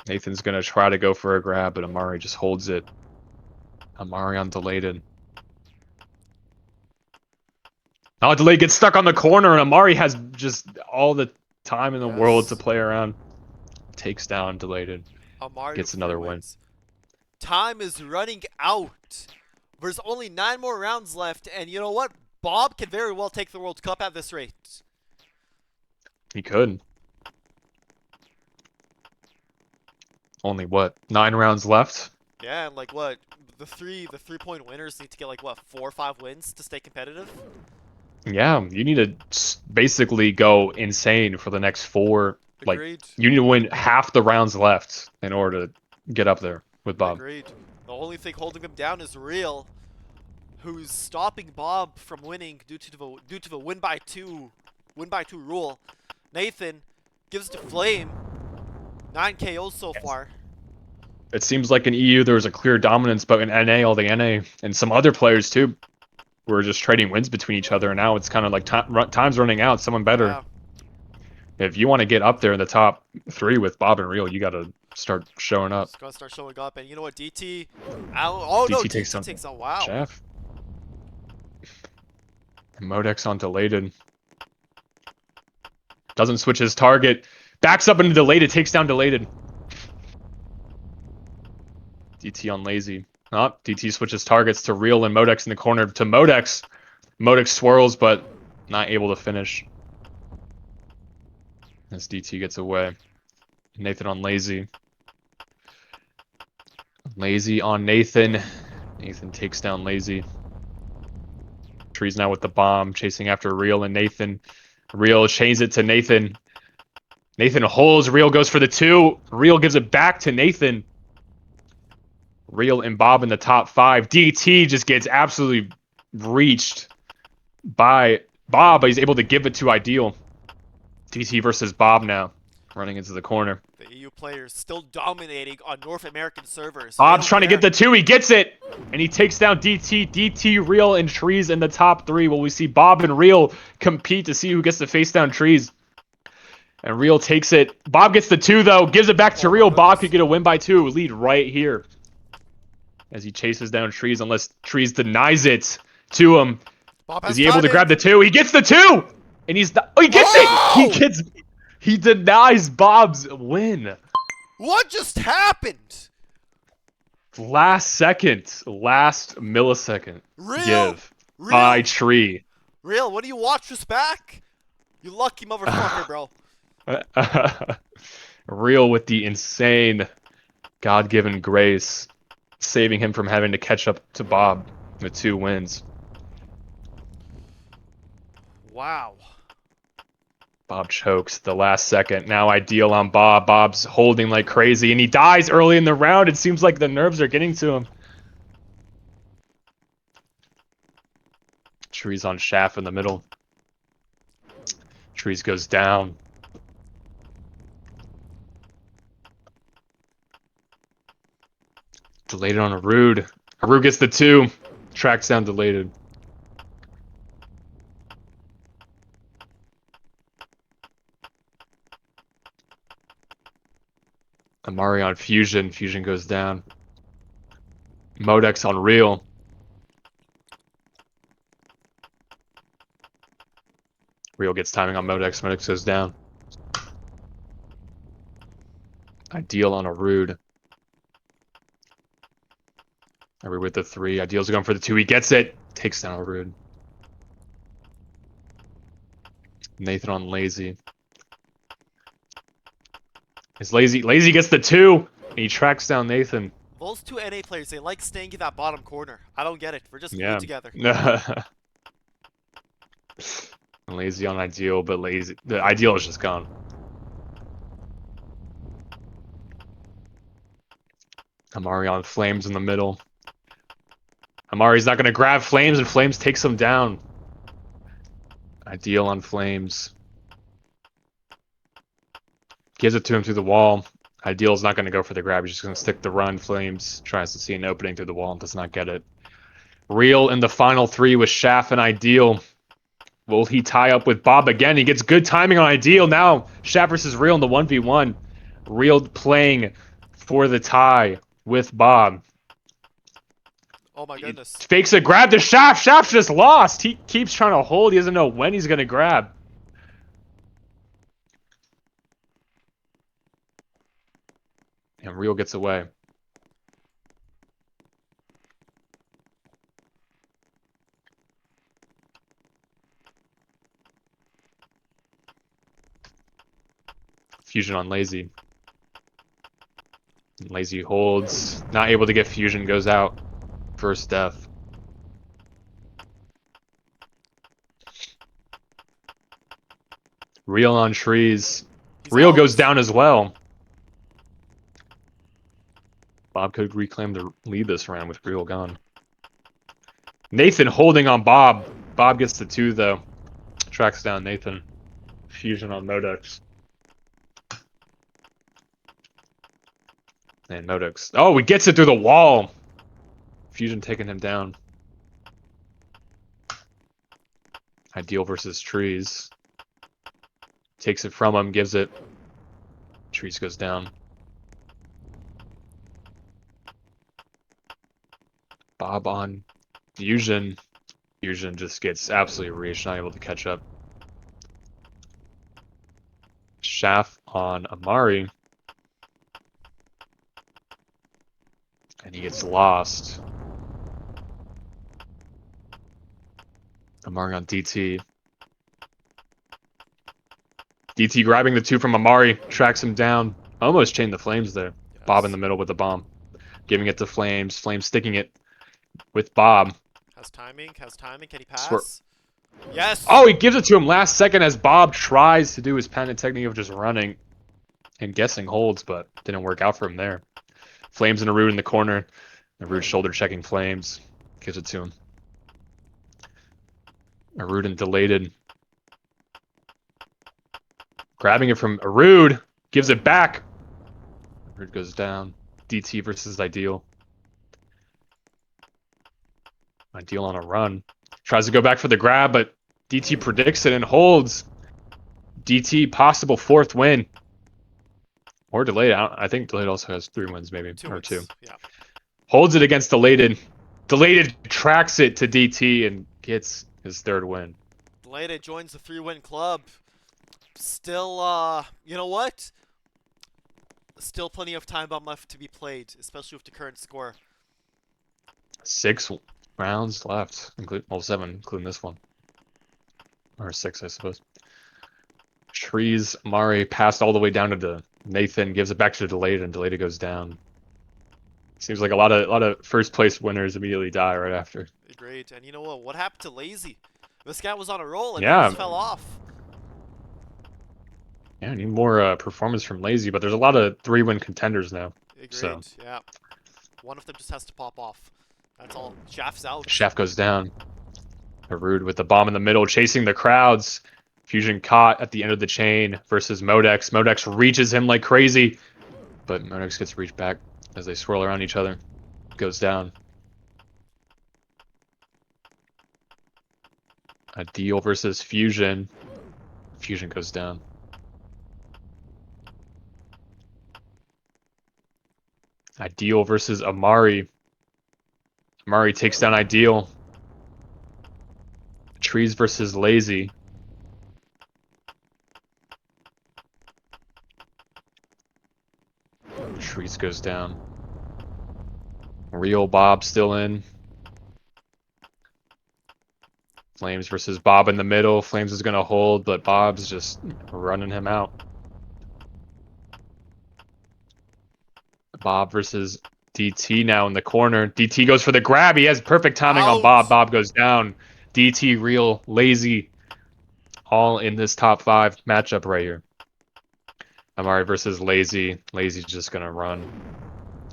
Nathan's going to try to go for a grab, but Amari just holds it. Amari on Deleted. Now Deleted gets stuck on the corner, and Amari has just all the time in the world to play around. Takes down Deleted. Amari Gets another win. Time is running out. There's only 9 more rounds left, and you know what? Bob can very well take the World Cup at this rate. He could. Only what? 9 rounds left? Yeah, and like what? The 3-point winners need to get like what, 4 or 5 wins to stay competitive? Yeah, you need to basically go insane for the next 4. Agreed. Like, you need to win half the rounds left in order to get up there with Bob. Agreed. The only thing holding him down is Real, who's stopping Bob from winning due to the win by 2 rule. Nathan gives it to Flame. 9 KOs so far. It seems like in EU there was a clear dominance, but in NA, all the NA and some other players too were just trading wins between each other. And now it's kind of like time's running out. Someone better. Yeah. If you want to get up there in the top 3 with Bob and Real, you got to start showing up. It's gonna start showing up, and you know what? DT. Oh no, DT takes on. Wow. Jeff. Modex on Deleted. Doesn't switch his target. Backs up into Deleted, takes down Deleted. DT on Lazy. Oh, DT switches targets to Real and Modex in the corner to Modex. Modex swirls, but not able to finish. As DT gets away. Nathan on Lazy. Lazy on Nathan. Nathan takes down Lazy. Trees now with the bomb, chasing after Real and Nathan. Real chains it to Nathan. Nathan holds. Real goes for the 2. Real gives it back to Nathan. Real and Bob in the top 5. DT just gets absolutely reached by Bob, but he's able to give it to Ideal. DT versus Bob now, running into the corner. The EU players still dominating on North American servers. Bob's trying to get the 2. He gets it, and he takes down DT. DT, Real, and Trees in the top 3. Will we see Bob and Real compete to see who gets to face down Trees? And Real takes it. Bob gets the 2, though. Gives it back to Real. Bob could get a win by 2. Lead right here. As he chases down Trees, unless Trees denies it to him. Is he able to grab the 2? He gets the 2! And he's not. Oh, he gets it! He denies Bob's win. What just happened? Last millisecond. Give by Tree. Real, when do you watch this back? You lucky motherfucker, bro. Real with the insane God-given grace, saving him from having to catch up to Bob with 2 wins. Wow. Bob chokes the last second. Now Ideal on Bob. Bob's holding like crazy, and he dies early in the round. It seems like the nerves are getting to him. Trees on Shaft in the middle. Trees goes down. Delayed on Arude. Arude gets the 2. Tracks down Delayed. Amari on Fusion. Fusion goes down. Modex on Real. Real gets timing on Modex. Modex goes down. Ideal on Arude. Arude with the 3. Ideal's going for the 2. He gets it. Takes down Arude. Nathan on Lazy. It's Lazy. Lazy gets the 2. And he tracks down Nathan. Those 2 NA players, they like staying in that bottom corner. I don't get it. We're just glued together. Lazy on Ideal, but the Ideal is just gone. Amari on Flames in the middle. Amari's not going to grab Flames, and Flames takes him down. Ideal on Flames. Gives it to him through the wall. Ideal's not going to go for the grab. He's just going to stick the run. Flames tries to see an opening through the wall and does not get it. Real in the final 3 with Shaft and Ideal. Will he tie up with Bob again? He gets good timing on Ideal. Now Shaft versus Real in the 1v1. Real playing for the tie with Bob. Oh my goodness. He fakes a grab to Shaft. Shaft's just lost. He keeps trying to hold. He doesn't know when he's going to grab. And Real gets away. Fusion on Lazy. Lazy holds. Not able to get Fusion. Goes out. First death. Real on Trees. Real goes down as well. Bob could reclaim the lead this round with Real gone. Nathan holding on Bob. Bob gets the 2 though. Tracks down Nathan. Fusion on Modex. And Modex. Oh, he gets it through the wall. Fusion taking him down. Ideal versus Trees. Takes it from him, gives it. Trees goes down. Bob on Fusion. Fusion just gets absolutely reached, not able to catch up. Shaft on Amari. And he gets lost. Amari on DT. DT grabbing the 2 from Amari, tracks him down. Almost chained the Flames there. Yes. Bob in the middle with the bomb. Giving it to Flames. Flames sticking it with Bob. Has timing, can he pass? Yes! Oh, he gives it to him last second as Bob tries to do his patented technique of just running and guessing holds, but didn't work out for him there. Flames and Arude in the corner. Arud shoulder checking Flames. Gives it to him. Arud and Delated. Grabbing it from Arud. Gives it back. Arud goes down. DT versus Ideal. Ideal on a run. Tries to go back for the grab, but DT predicts it and holds. DT possible 4th win. Or Delayed. I think Delayed also has 3 wins, maybe. Or 2. Yeah. Holds it against Delated. Delated tracks it to DT and gets his 3rd win. Delayed joins the 3-win club. Still, you know what? Still plenty of time bomb left to be played, especially with the current score. 6 rounds left, well, 7, including this one. Or 6, I suppose. Trees, Mari passed all the way down to Nathan, gives it back to Delayed, and Delayed goes down. Seems like a lot of first place winners immediately die right after. Great, and you know what? What happened to Lazy? This guy was on a roll and Yeah. he just fell off. Yeah, I need more performance from Lazy, but there's a lot of 3-win contenders now. Agreed, So. yeah. One of them just has to pop off. That's all. Shaft's out. Shaft goes down. Arud with the bomb in the middle, chasing the crowds. Fusion caught at the end of the chain versus Modex. Modex reaches him like crazy, but Modex gets reached back as they swirl around each other. Goes down. Ideal versus Fusion. Fusion goes down. Ideal versus Amari. Amari takes down Ideal. Trees versus Lazy. Trees goes down. Real Bob still in. Flames versus Bob in the middle. Flames is going to hold, but Bob's just running him out. Bob versus DT now in the corner. DT goes for the grab. He has perfect timing on Bob. Bob goes down. DT, Real, Lazy, all in this top 5 matchup right here. Amari versus Lazy. Lazy's just going to run.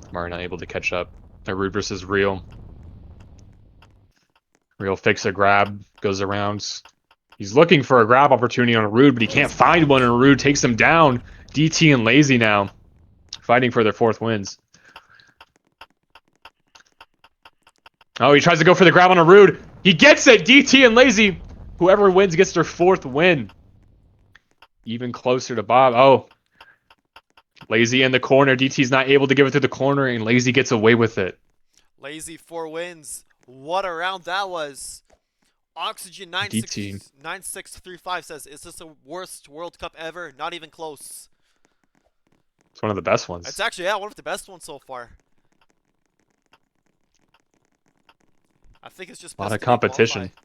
Amari not able to catch up. Arud versus Real. Real fakes a grab, goes around. He's looking for a grab opportunity on Arud, but he can't find one, and Arud takes him down. DT and Lazy now fighting for their 4th wins. Oh, he tries to go for the grab on Arud. He gets it! DT and Lazy. Whoever wins gets their 4th win. Even closer to Bob. Oh. Lazy in the corner. DT's not able to give it to the corner, and Lazy gets away with it. Lazy 4 wins. What a round that was. Oxygen 9635 says, is this the worst World Cup ever? Not even close. It's one of the best ones. It's actually, yeah, one of the best ones so far. I think it's just a lot best of to competition. qualify.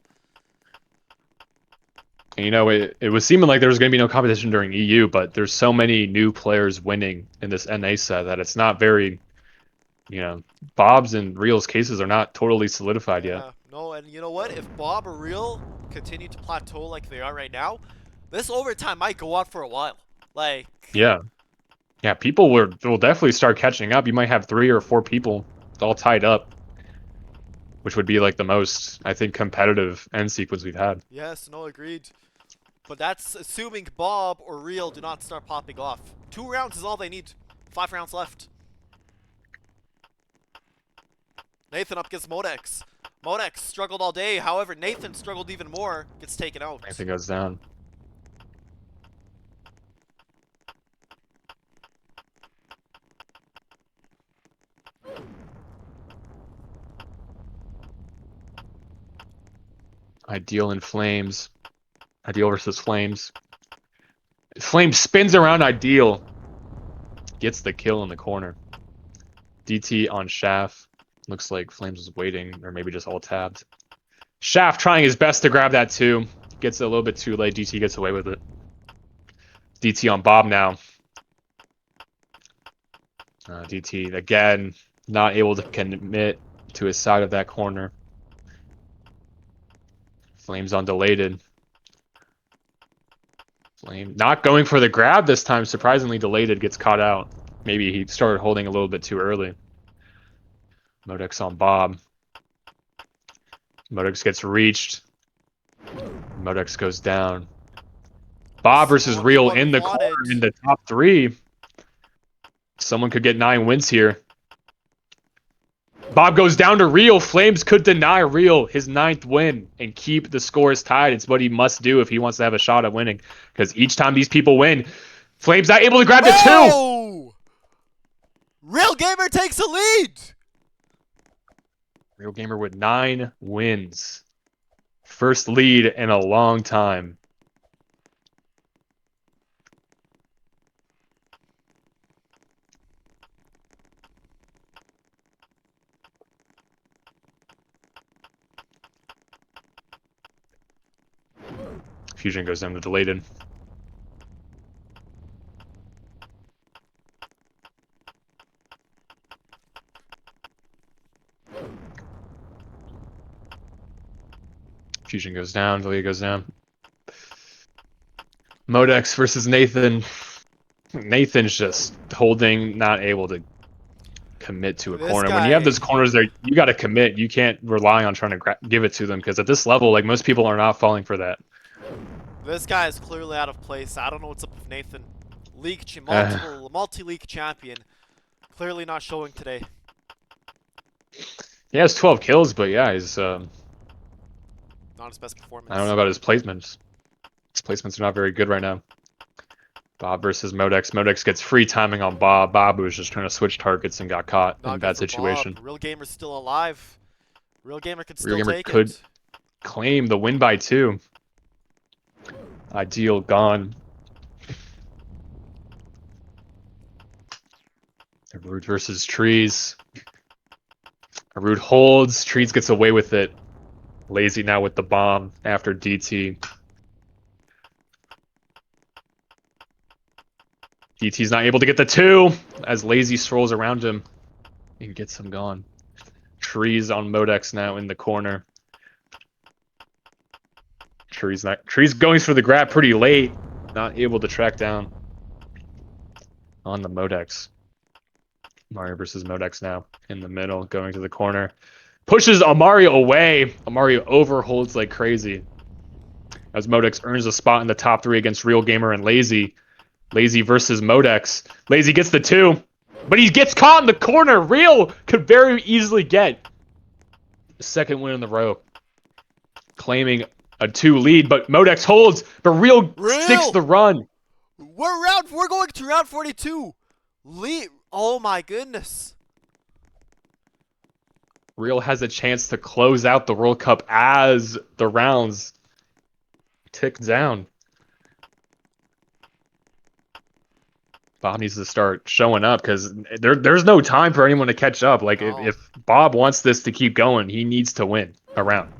And, you know, it was seeming like there was going to be no competition during EU, but there's so many new players winning in this NA set that it's not very, you know, Bob's and Real's cases are not totally solidified yet. No, and you know what? If Bob or Real continue to plateau like they are right now, this overtime might go on for a while. Like, yeah, people will definitely start catching up. You might have 3 or 4 people all tied up, which would be like the most, I think, competitive end sequence we've had. yes, no, agreed. But that's assuming Bob or Real do not start popping off. 2 rounds is all they need. 5 rounds left. Nathan up against Modex. Modex struggled all day. However, Nathan struggled even more. Gets taken out. Nathan goes down. Ideal and Flames. Ideal versus Flames. Flames spins around Ideal. Gets the kill in the corner. DT on Shaft. Looks like Flames was waiting, or maybe just all tabbed. Shaft trying his best to grab that too. Gets it a little bit too late. DT gets away with it. DT on Bob now. DT, again, not able to commit to his side of that corner. Flames on Delated. Flame not going for the grab this time. Surprisingly, Delated gets caught out. Maybe he started holding a little bit too early. Modex on Bob. Modex gets reached. Modex goes down. Bob versus Oh, Real he in the wanted. corner in the top 3. Someone could get 9 wins here. Bob goes down to Real. Flames could deny Real his 9th win and keep the scores tied. It's what he must do if he wants to have a shot at winning. Because each time these people win, Flames not able to grab the 2. Oh! Real Gamer takes a lead. Real Gamer with 9 wins. First lead in a long time. Fusion goes down to deleted. Fusion goes down, deleted goes down. Modex versus Nathan. Nathan's just holding, not able to commit to a This corner. When you have guy- those corners there, you got to commit. You can't rely on trying to give it to them because at this level, like most people are not falling for that. This guy is clearly out of place. I don't know what's up with Nathan. Multi-league champion. Clearly not showing today. He has 12 kills, but yeah, he's Not his best performance. I don't know about his placements. His placements are not very good right now. Bob versus Modex. Modex gets free timing on Bob. Bob was just trying to switch targets and got caught Not in a good bad for situation. Bob. Real Gamer's still alive. Real Gamer can still Real Gamer take could it. claim the win by 2. Ideal gone. Arud versus Trees. Arud holds. Trees gets away with it. Lazy now with the bomb after DT. DT's not able to get the 2 as Lazy strolls around him and gets him gone. Trees on Modex now in the corner. Trees going for the grab pretty late. Not able to track down on the Modex. Mario versus Modex now in the middle, going to the corner. Pushes Amario away. Amario overholds like crazy. As Modex earns a spot in the top 3 against Real Gamer and Lazy. Lazy versus Modex. Lazy gets the 2, but he gets caught in the corner. Real could very easily get the 2nd win in the row. Claiming a 2 lead, but Modex holds, but Real sticks the run. We're going to round 42. Oh my goodness. Real has a chance to close out the World Cup as the rounds tick down. Bob needs to start showing up because there's no time for anyone to catch up. Like, No. if Bob wants this to keep going, he needs to win a round.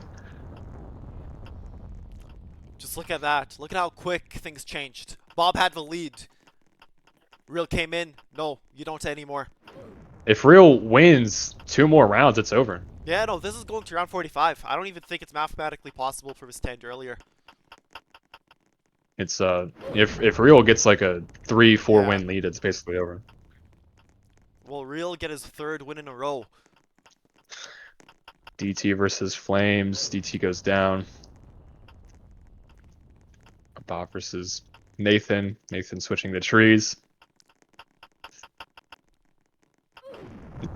Just look at that. Look at how quick things changed. Bob had the lead. Real came in. No, you don't anymore. If Real wins 2 more rounds, it's over. Yeah, no, this is going to round 45. I don't even think it's mathematically possible for this to end earlier. It's if Real gets like a 3-4 Yeah. win lead, it's basically over. Will Real get his 3rd win in a row? DT versus Flames. DT goes down. Bob versus Nathan. Nathan switching the trees.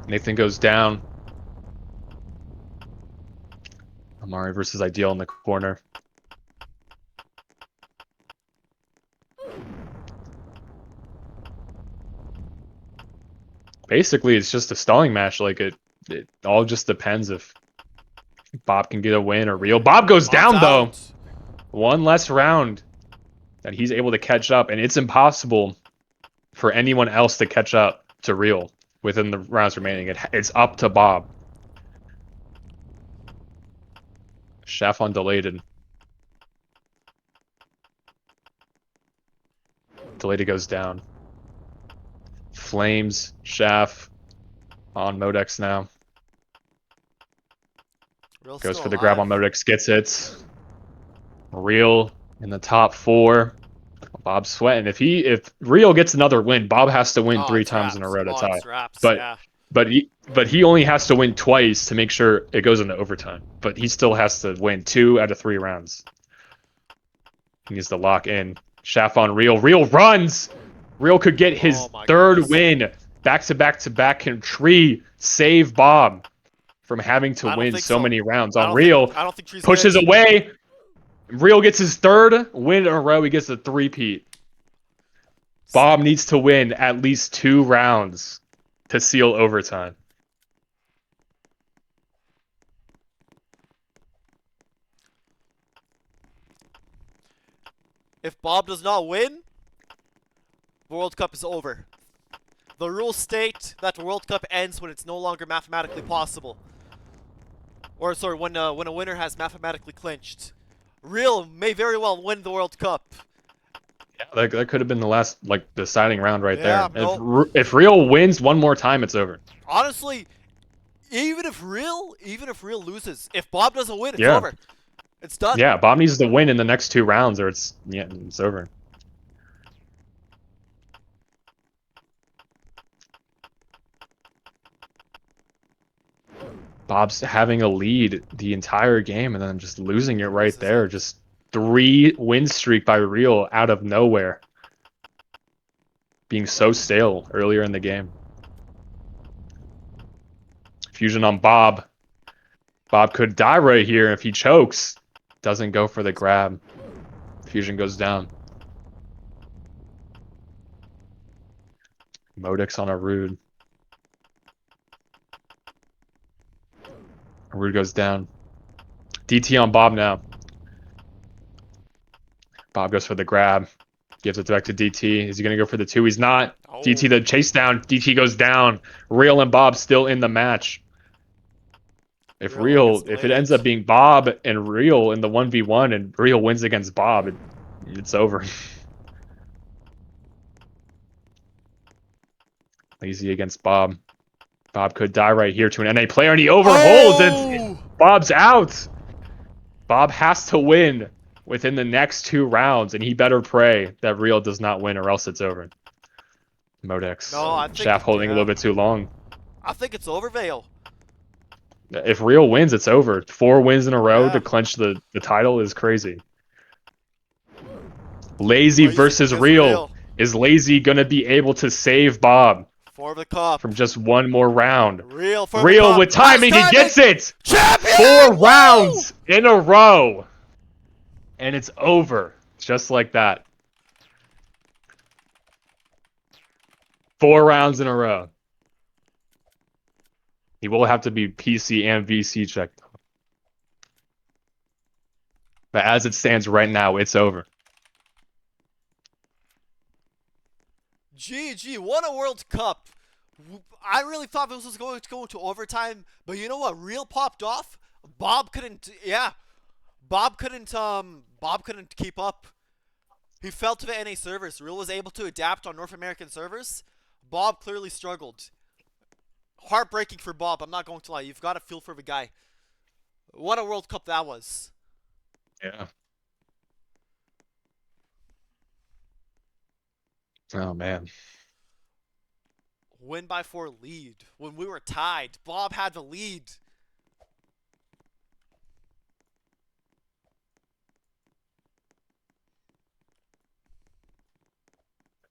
Nathan goes down. Amari versus Ideal in the corner. Basically, it's just a stalling match. Like it all just depends if Bob can get a win or Real. Bob goes down though. Out. 1 less round that he's able to catch up, and it's impossible for anyone else to catch up to Real within the rounds remaining. It's up to Bob. Chef on deleted. Deleted goes down. Flames, Chef on Modex now. Real's Goes still for the grab alive. on Modex, gets it. Real in the top 4. Bob's sweating. If Real gets another win, Bob has to win Oh, 3 it's times in a wraps. row to Oh, tie. it's wraps, But yeah. but he only has to win twice to make sure it goes into overtime. But he still has to win 2 out of 3 rounds. He needs to lock in. Shaft on Real. Real runs. Real could get his Oh my third goodness. win. Back to back to back. Can Tree save Bob from having to I don't win think so so. many rounds I on don't Real? think, I don't think Tree's Pushes good. away. Real gets his third win in a row. He gets a three-peat. Bob needs to win at least 2 rounds to seal overtime. If Bob does not win, the World Cup is over. The rules state that the World Cup ends when it's no longer mathematically possible. Or sorry, when a winner has mathematically clinched. Real may very well win the World Cup. Yeah, that could have been the last deciding round right Yeah, there. no. If Real wins one more time, it's over. Honestly, even if Real loses, if Bob doesn't win, it's Yeah. over. It's done. Yeah, Bob needs to win in the next 2 rounds or it's over. Bob's having a lead the entire game and then just losing it right there. Just 3 win streak by Real out of nowhere. Being so stale earlier in the game. Fusion on Bob. Bob could die right here if he chokes. Doesn't go for the grab. Fusion goes down. Modix on a Rude. Rude goes down. DT on Bob now. Bob goes for the grab. Gives it back to DT. Is he going to go for the 2? He's not. Oh. DT the chase down. DT goes down. Real and Bob still in the match. If it ends up being Bob and Real in the 1v1 and Real wins against Bob, it's over. Lazy against Bob. Bob could die right here to an NA player and he overholds and Bob's out. Bob has to win within the next 2 rounds and he better pray that Real does not win or else it's over. Modex. No, I think Shaft holding a little bit too long. I think it's over, Vale. If Real wins, it's over. 4 wins in a row to clinch the title is crazy. Lazy versus Real. Is Lazy going to be able to save Bob for the cup from just 1 more round? Real with timing, he gets it! Champion! 4 rounds in a row! And it's over. Just like that. 4 rounds in a row. He will have to be PC and VC checked. But as it stands right now, it's over. GG, what a World Cup. I really thought this was going to go into overtime, but you know what? Real popped off. Bob couldn't keep up. He fell to the NA servers. Real was able to adapt on North American servers. Bob clearly struggled. Heartbreaking for Bob, I'm not going to lie. You've got to feel for the guy. What a World Cup that was. Yeah. Oh, man. Win by 4 lead. When we were tied, Bob had the lead.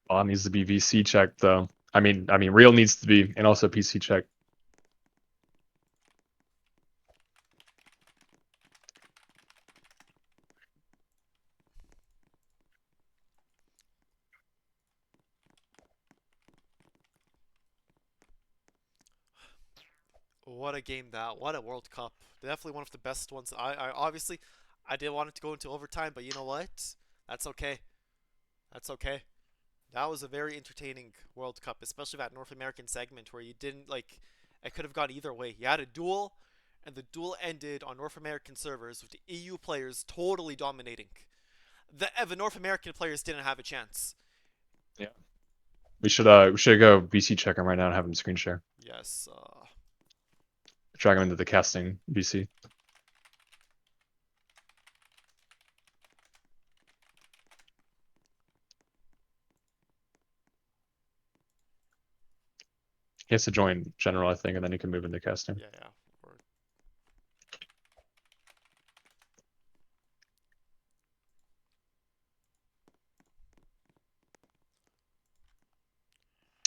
Bob needs to be VC checked, though. I mean, Real needs to be, and also PC checked. What a game that. What a World Cup. Definitely one of the best ones. I obviously, I did want it to go into overtime, but you know what? That's okay. That's okay. That was a very entertaining World Cup, especially that North American segment where you didn't, it could have gone either way. You had a duel, and the duel ended on North American servers with the EU players totally dominating. The North American players didn't have a chance. Yeah. We should go VC check him right now and have him screen share. Yes. Drag him into the casting VC. He has to join general, I think, and then he can move into casting. Yeah, yeah. Or...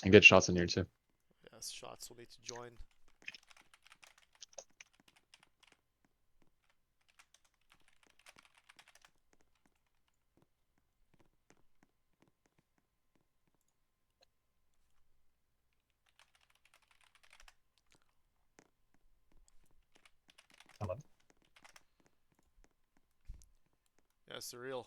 And get shots in here too. Yes, shots will need to join. Hello. Yeah, surreal.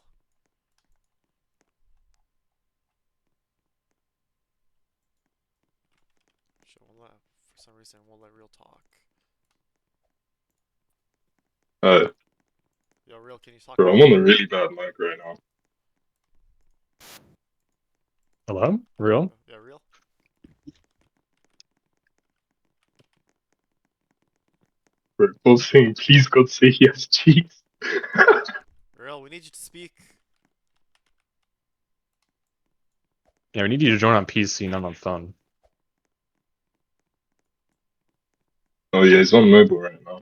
Shit, won't let, for some reason, it won't let real talk. Yo, real, can you talk? Bro, I'm on a really bad mic right now. Hello? Real? Yeah, real. Bro, Bob's saying, please God say he has cheeks. Real, we need you to speak. Yeah, we need you to join on PC, not on phone. Oh yeah, he's on mobile right now.